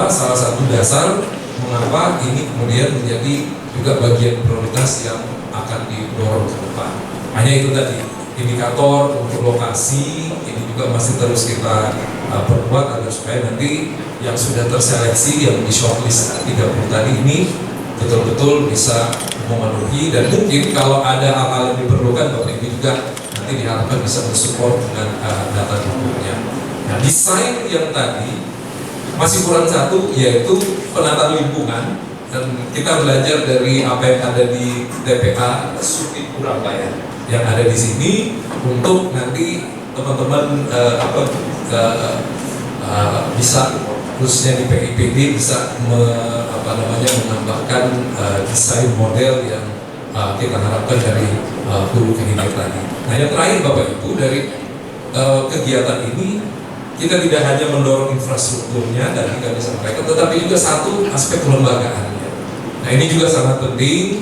salah satu dasar mengapa ini kemudian menjadi juga bagian prioritas yang akan didorong ke depan. Hanya itu tadi, indikator untuk lokasi ini juga masih terus kita perkuat agar supaya nanti yang sudah terseleksi yang di shortlist 30 tadi ini betul-betul bisa memenuhi, dan mungkin kalau ada hal-hal yang diperlukan Bapak Ibu juga nanti diharapkan bisa mensupport dengan data dukungnya. Nah desain yang tadi masih kurang satu, yaitu penataan lingkungan, dan kita belajar dari apa yang ada di TPA Subit Purabaya yang ada di sini untuk nanti teman-teman bisa khususnya di PIPD bisa menambahkan desain model yang kita harapkan dari hulu ke hilir tadi. Nah yang terakhir Bapak Ibu, dari kegiatan ini kita tidak hanya mendorong infrastrukturnya tadi kami sampaikan, tetapi juga satu aspek kelembagaannya. Nah ini juga sangat penting.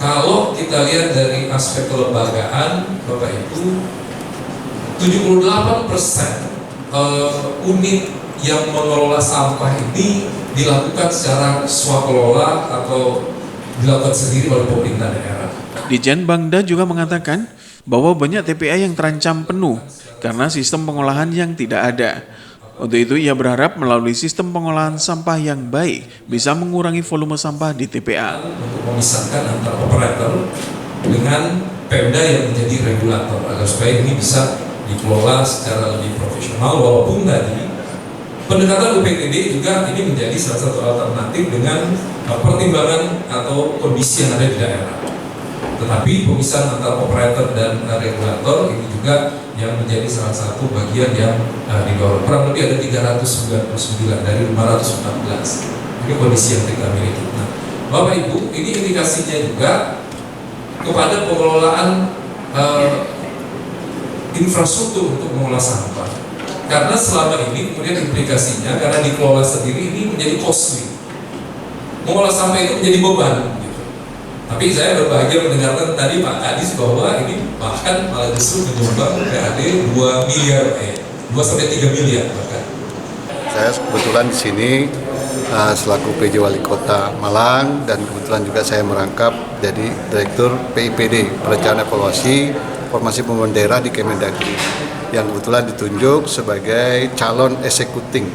Kalau kita lihat dari aspek kelembagaan Bapak Ibu, 78% unit yang mengelola sampah ini dilakukan secara swakelola atau dilakukan sendiri oleh pemerintah daerah. Dijen Bangda juga mengatakan bahwa banyak TPA yang terancam penuh karena sistem pengolahan yang tidak ada. Untuk itu ia berharap melalui sistem pengolahan sampah yang baik bisa mengurangi volume sampah di TPA. Untuk memisahkan antara operator dengan Pemda yang menjadi regulator agar supaya ini bisa dikelola secara lebih profesional, walaupun tadi pendekatan UPTD juga ini menjadi salah satu alternatif dengan pertimbangan atau kondisi yang ada di daerah. Tetapi pemisahan antara operator dan regulator ini juga yang menjadi salah satu bagian yang didorong. Kurang lebih ada 399 dari 514. Ini kondisi yang kita miliki. Nah, Bapak Ibu, ini indikasinya juga kepada pengelolaan infrastruktur untuk mengolah sampah. Karena selama ini kemudian implikasinya karena dikelola sendiri ini menjadi costly. Mengolah sampah itu menjadi beban. Tapi saya berbahagia mendengarkan tadi Pak Kadis bahwa ini bahkan malah justru menyumbang PAD 2 miliar, 2 sampai 3 miliar bahkan. Saya kebetulan di sini selaku PJ Wali Kota Malang dan kebetulan juga saya merangkap jadi Direktur PIPD Perencanaan Evaluasi Formasi Pembangunan Daerah di Kemendagri yang kebetulan ditunjuk sebagai calon eksekutif.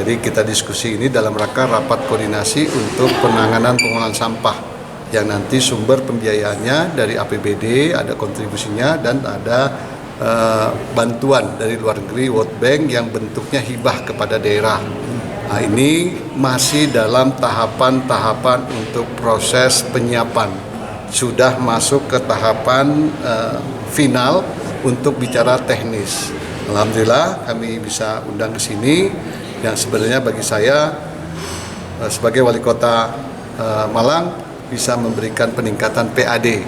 Jadi kita diskusi ini dalam rangka rapat koordinasi untuk penanganan pengolahan sampah yang nanti sumber pembiayaannya dari APBD, ada kontribusinya dan ada bantuan dari luar negeri World Bank yang bentuknya hibah kepada daerah. Nah, ini masih dalam tahapan-tahapan untuk proses penyiapan. Sudah masuk ke tahapan final untuk bicara teknis. Alhamdulillah kami bisa undang ke sini yang sebenarnya bagi saya sebagai Wali Kota Malang bisa memberikan peningkatan PAD.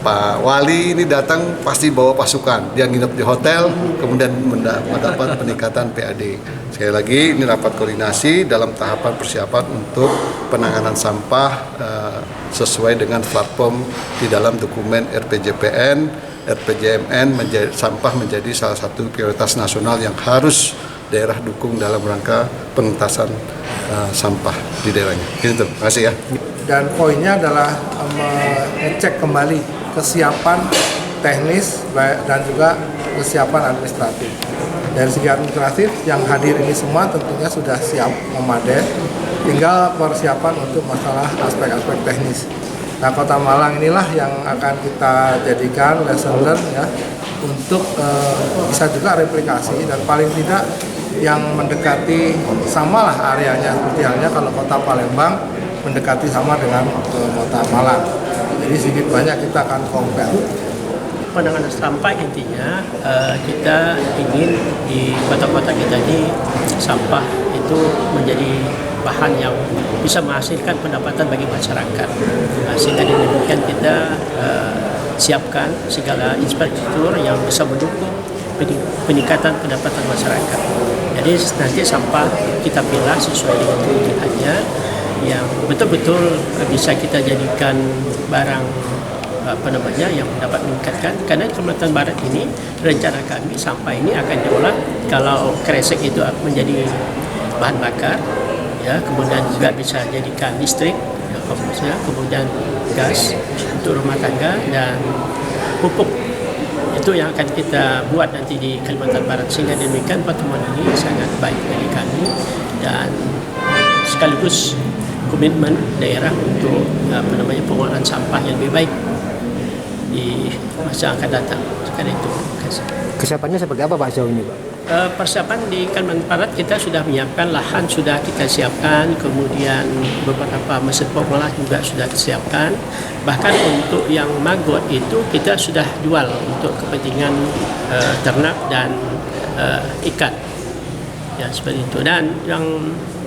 Pak Wali ini datang pasti bawa pasukan, dia nginep di hotel, kemudian mendapat peningkatan PAD. Sekali lagi ini rapat koordinasi dalam tahapan persiapan untuk penanganan sampah sesuai dengan platform di dalam dokumen RPJPN, RPJMN sampah menjadi salah satu prioritas nasional yang harus daerah dukung dalam rangka penuntasan sampah di daerahnya. Gitu, terima kasih ya. Dan poinnya adalah mengecek kembali kesiapan teknis dan juga kesiapan administratif. Dari segi administratif yang hadir ini semua tentunya sudah siap memadai, tinggal persiapan untuk masalah aspek-aspek teknis. Nah, Kota Malang inilah yang akan kita jadikan lesson learn ya untuk bisa juga replikasi dan paling tidak yang mendekati samalah areanya seperti halnya kalau Kota Palembang mendekati sama dengan Kota Malang. Jadi sedikit banyak kita akan compare. Penanganan sampah intinya kita ingin di kota-kota kita ini sampah itu menjadi bahan yang bisa menghasilkan pendapatan bagi masyarakat. Sehingga demikian kita siapkan segala infrastruktur yang bisa mendukung peningkatan pendapatan masyarakat. Jadi nanti sampah kita pilah sesuai dengan kebutuhannya yang betul-betul bisa kita jadikan barang yang dapat meningkatkan. Karena Kalimantan Barat ini rencana kami sampah ini akan diolah kalau kresek itu menjadi bahan bakar ya, kemudian juga bisa jadikan listrik ya, kemudian gas untuk rumah tangga dan pupuk. Itu yang akan kita buat nanti di Kalimantan Barat, sehingga demikian pertemuan ini sangat baik bagi kami dan sekaligus komitmen daerah untuk pengolahan sampah yang lebih baik di masa akan datang. Sekali itu. Kesiapannya seperti apa Pak sejauh ini Pak? Persiapan di Kalimantan Barat kita sudah menyiapkan lahan, sudah kita siapkan, kemudian beberapa mesin pengolah juga sudah disiapkan. Bahkan untuk yang maggot itu kita sudah jual untuk kepentingan ternak dan ikan. Ya seperti itu. Dan yang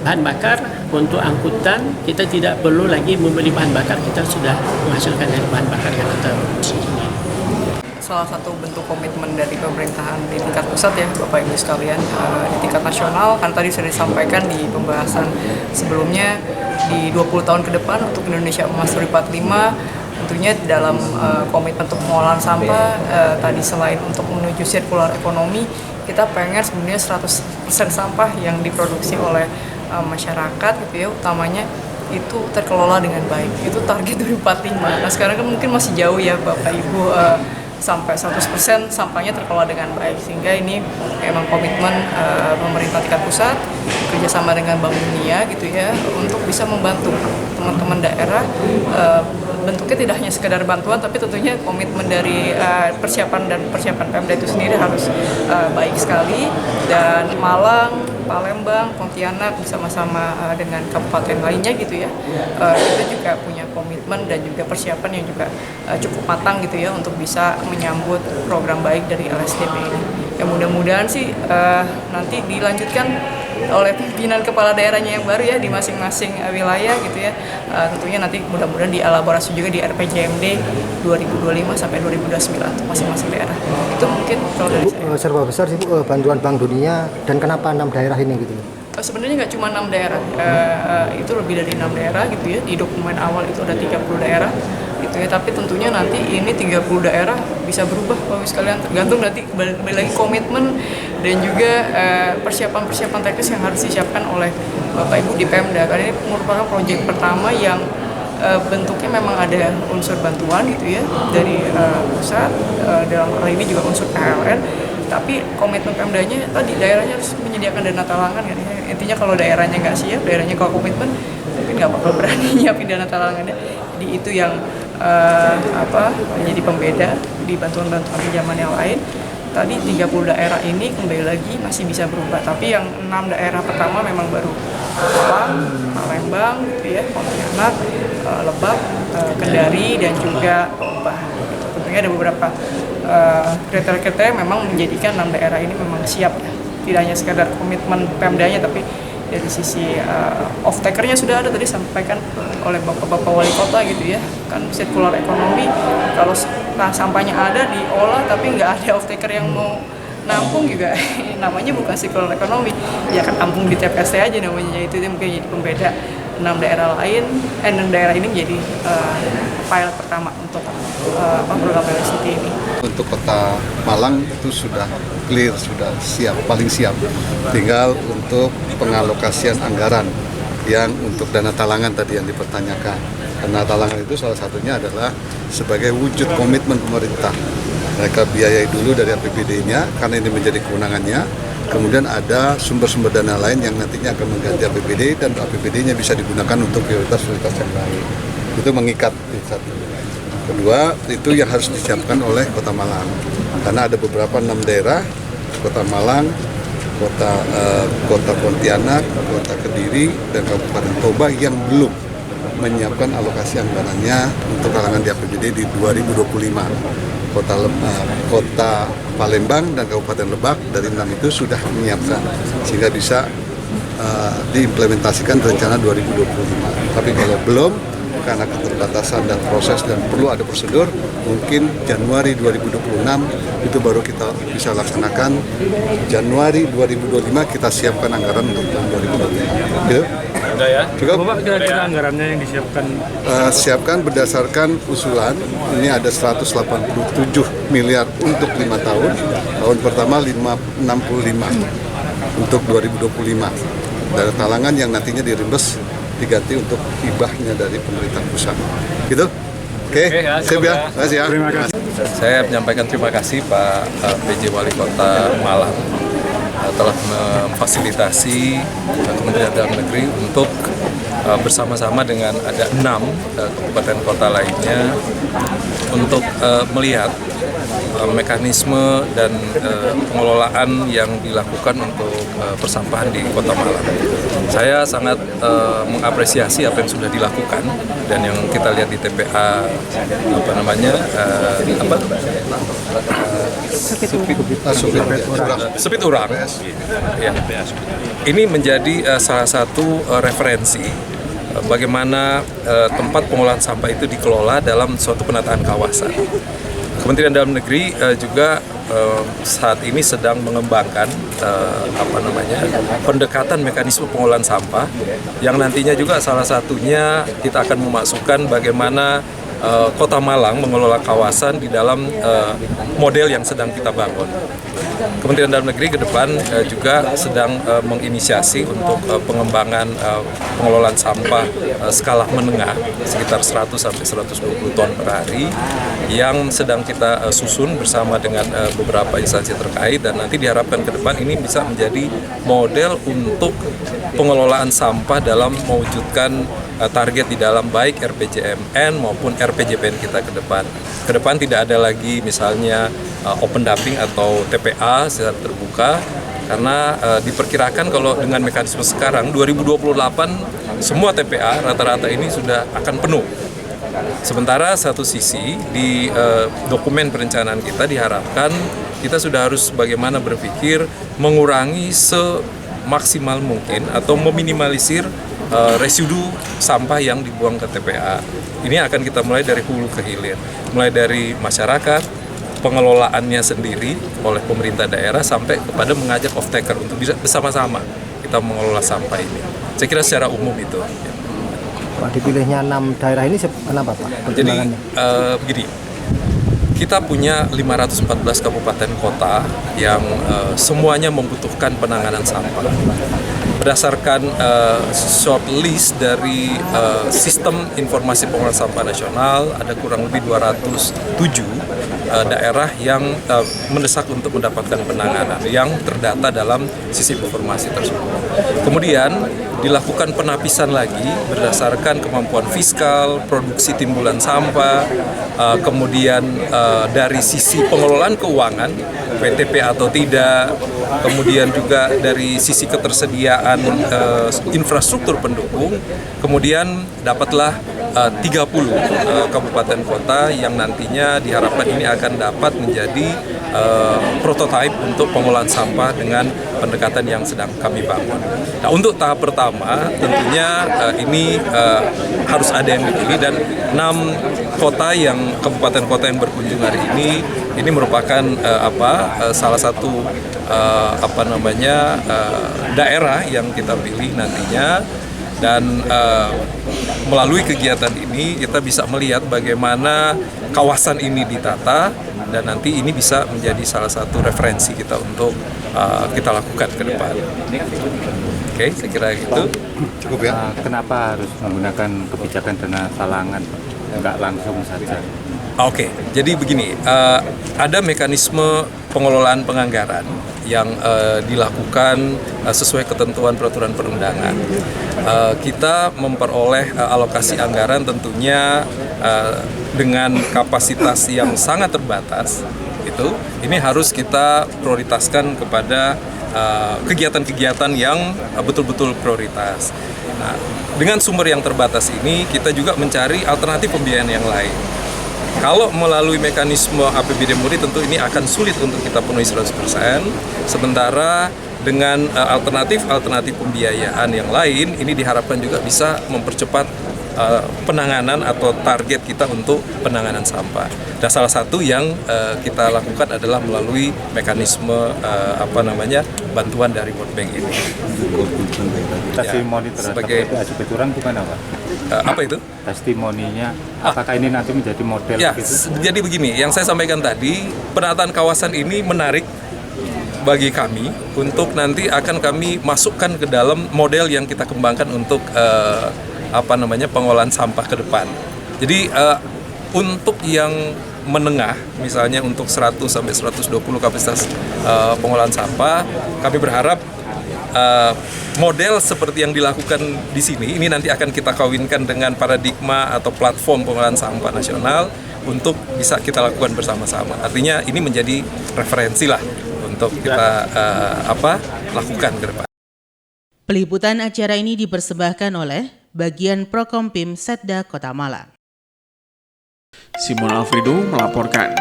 bahan bakar untuk angkutan kita tidak perlu lagi membeli bahan bakar, kita sudah menghasilkan dari bahan bakar yang kita produksi. Salah satu bentuk komitmen dari pemerintahan di tingkat pusat ya Bapak Ibu sekalian, di tingkat nasional kan tadi sudah disampaikan di pembahasan sebelumnya di 20 tahun ke depan untuk Indonesia Emas 2045 tentunya dalam komitmen untuk pengolahan sampah tadi selain untuk menuju sirkular ekonomi, kita pengen sebenarnya 100% sampah yang diproduksi oleh masyarakat gitu ya utamanya itu terkelola dengan baik. Itu target 2045. Nah sekarang kan mungkin masih jauh ya Bapak Ibu sampai 100% sampahnya terkelola dengan baik, sehingga ini memang komitmen pemerintah tingkat pusat kerjasama dengan Bank Dunia gitu ya untuk bisa membantu teman-teman daerah. Bentuknya tidak hanya sekedar bantuan, tapi tentunya komitmen dari persiapan Pemda itu sendiri harus baik sekali. Dan Malang, Palembang, Pontianak bersama-sama dengan kabupaten lainnya gitu ya, kita juga punya komitmen dan juga persiapan yang juga cukup matang gitu ya untuk bisa menyambut program baik dari LSDP ini. Ya mudah-mudahan sih nanti dilanjutkan oleh pimpinan kepala daerahnya yang baru ya di masing-masing wilayah gitu ya. Tentunya nanti mudah-mudahan dielaborasi juga di RPJMD 2025 sampai 2029 untuk masing-masing daerah. Itu mungkin kalau dari saya. Serba besar sih Bu, bantuan Bank Dunia, dan kenapa 6 daerah ini gitu? Sebenarnya nggak cuma 6 daerah, itu lebih dari 6 daerah gitu ya. Di dokumen awal itu ada 30 daerah gitu ya, tapi tentunya nanti ini 30 daerah bisa berubah Bapak sekalian, tergantung nanti kembali lagi komitmen dan juga persiapan-persiapan teknis yang harus disiapkan oleh Bapak Ibu di Pemda. Karena ini merupakan proyek pertama yang bentuknya memang ada unsur bantuan gitu ya dari pusat, dalam hal ini juga unsur PLN, tapi komitmen Pemdanya tadi daerahnya harus menyediakan dana talangan kan ya. Intinya kalau daerahnya nggak siap, daerahnya kalau komitmen mungkin nggak bakal berani nyiapin dana talangannya. Jadi itu yang menjadi pembeda di bantuan-bantuan pinjaman yang lain. Tadi 30 daerah ini kembali lagi masih bisa berubah, tapi yang 6 daerah pertama memang baru Palembang gitu ya, Pontianak, Lebak, Kendari dan juga Toba. Tentunya ada beberapa kriteria-kriteria memang menjadikan 6 daerah ini memang siap ya. Tidak hanya sekedar komitmen Pemdanya, tapi dari sisi off-takernya sudah ada tadi sampaikan oleh Bapak Wali Kota gitu ya, kan sirkular ekonomi, kalau sampahnya ada diolah tapi nggak ada off-taker yang mau nampung juga namanya bukan sirkular ekonomi, ya kan tampung di TPST aja namanya. Itu mungkin jadi pembeda 6 daerah lain, 6 daerah ini menjadi pilot pertama untuk program LSDP ini. Untuk Kota Malang itu sudah clear, sudah siap, paling siap. Tinggal untuk pengalokasian anggaran yang untuk dana talangan tadi yang dipertanyakan. Dana talangan itu salah satunya adalah sebagai wujud komitmen pemerintah. Mereka biayai dulu dari APBD-nya karena ini menjadi kewenangannya. Kemudian ada sumber-sumber dana lain yang nantinya akan mengganti APBD dan APBD-nya bisa digunakan untuk prioritas-prioritas yang lain. Itu mengikat itu satu. Kedua, itu yang harus disiapkan oleh Kota Malang. Karena ada beberapa 6 daerah, Kota Malang, Kota Pontianak, Kota Kediri, dan Kabupaten Toba yang belum menyiapkan alokasi anggarannya untuk kalangan di APBD di 2025. Kota Palembang dan Kabupaten Lebak dari 6 itu sudah menyiapkan sehingga bisa diimplementasikan rencana 2025. Tapi kalau belum, karena keterbatasan dan proses dan perlu ada prosedur, mungkin Januari 2026 itu baru kita bisa laksanakan. Januari 2025 kita siapkan anggaran untuk tahun 2025. Gitu? Udah ya? Cukup? Bapak kira-kira anggarannya yang disiapkan? Siapkan berdasarkan usulan, ini ada 187 miliar untuk 5 tahun. Tahun pertama 65 untuk 2025. Dari talangan yang nantinya dirimbes diganti untuk hibahnya dari pemerintah pusat. Gitu? Oke, siap ya. Terima kasih ya. Terima kasih. Saya menyampaikan terima kasih Pak PJ Wali Kota Malang telah memfasilitasi Kementerian Dalam Negeri untuk bersama-sama dengan ada 6 kabupaten kota lainnya untuk melihat mekanisme dan pengelolaan yang dilakukan untuk persampahan di Kota Malang. Saya sangat mengapresiasi apa yang sudah dilakukan dan yang kita lihat di TPA Sepit Urang. Ya. Ini menjadi salah satu referensi bagaimana tempat pengolahan sampah itu dikelola dalam suatu penataan kawasan. Kementerian Dalam Negeri juga saat ini sedang mengembangkan pendekatan mekanisme pengolahan sampah yang nantinya juga salah satunya kita akan memasukkan bagaimana Kota Malang mengelola kawasan di dalam model yang sedang kita bangun. Kementerian Dalam Negeri ke depan juga sedang menginisiasi untuk pengembangan pengelolaan sampah skala menengah sekitar 100 sampai 120 ton per hari yang sedang kita susun bersama dengan beberapa instansi terkait, dan nanti diharapkan ke depan ini bisa menjadi model untuk pengelolaan sampah dalam mewujudkan target di dalam baik RPJMN maupun RPJPN kita ke depan. Ke depan tidak ada lagi misalnya open dumping atau TPA secara terbuka, Karena diperkirakan kalau dengan mekanisme sekarang 2028 semua TPA rata-rata ini sudah akan penuh. Sementara satu sisi di dokumen perencanaan kita diharapkan kita sudah harus bagaimana berpikir mengurangi semaksimal mungkin atau meminimalisir residu sampah yang dibuang ke TPA. Ini akan kita mulai dari hulu ke hilir, mulai dari masyarakat, pengelolaannya sendiri oleh pemerintah daerah sampai kepada mengajak off-taker untuk bisa bersama-sama kita mengelola sampah ini. Saya kira secara umum itu. Pak, dipilihnya 6 daerah ini kenapa Pak? Jadi begini, kita punya 514 kabupaten kota yang semuanya membutuhkan penanganan sampah. Berdasarkan short list dari Sistem Informasi Pengelolaan Sampah Nasional, ada kurang lebih 207 daerah yang mendesak untuk mendapatkan penanganan yang terdata dalam sistem informasi tersebut. Kemudian dilakukan penapisan lagi berdasarkan kemampuan fiskal, produksi timbulan sampah, kemudian dari sisi pengelolaan keuangan, PTP atau tidak, kemudian juga dari sisi ketersediaan infrastruktur pendukung, kemudian dapatlah 30 kabupaten kota yang nantinya diharapkan ini akan dapat menjadi prototipe untuk pengolahan sampah dengan pendekatan yang sedang kami bangun. Nah, untuk tahap pertama tentunya ini harus ada yang dipilih, dan 6 kota yang kabupaten kota yang berkunjung hari ini merupakan salah satu daerah yang kita pilih nantinya. Dan melalui kegiatan ini kita bisa melihat bagaimana kawasan ini ditata, dan nanti ini bisa menjadi salah satu referensi kita untuk kita lakukan ke depan. Oke, saya kira itu cukup ya. Kenapa harus menggunakan kebijakan dana talangan, nggak langsung saja? Oke, jadi begini, ada mekanisme pengelolaan penganggaran yang dilakukan sesuai ketentuan peraturan perundangan. Kita memperoleh alokasi anggaran tentunya dengan kapasitas yang sangat terbatas. Ini harus kita prioritaskan kepada kegiatan-kegiatan yang betul-betul prioritas. Nah, dengan sumber yang terbatas ini kita juga mencari alternatif pembiayaan yang lain. Kalau melalui mekanisme APBD Murni tentu ini akan sulit untuk kita penuhi 100%, sementara dengan alternatif pembiayaan yang lain ini diharapkan juga bisa mempercepat penanganan atau target kita untuk penanganan sampah. Dan salah satu yang kita lakukan adalah melalui mekanisme bantuan dari World Bank ini. Testimoni terhadap hasil kecurangan bukan apa? Apa itu? Testimoninya, apakah ini nanti menjadi model? Ya, gitu? Jadi begini, yang saya sampaikan tadi, penataan kawasan ini menarik bagi kami untuk nanti akan kami masukkan ke dalam model yang kita kembangkan untuk pengolahan sampah ke depan. Jadi untuk yang menengah, misalnya untuk 100 sampai 120 kapasitas pengolahan sampah, kami berharap model seperti yang dilakukan di sini ini nanti akan kita kawinkan dengan paradigma atau platform pengolahan sampah nasional untuk bisa kita lakukan bersama-sama. Artinya ini menjadi referensi lah untuk kita lakukan ke depan. Peliputan acara ini dipersembahkan oleh Bagian Prokompim Setda Kota Malang. Simon Alfredo melaporkan.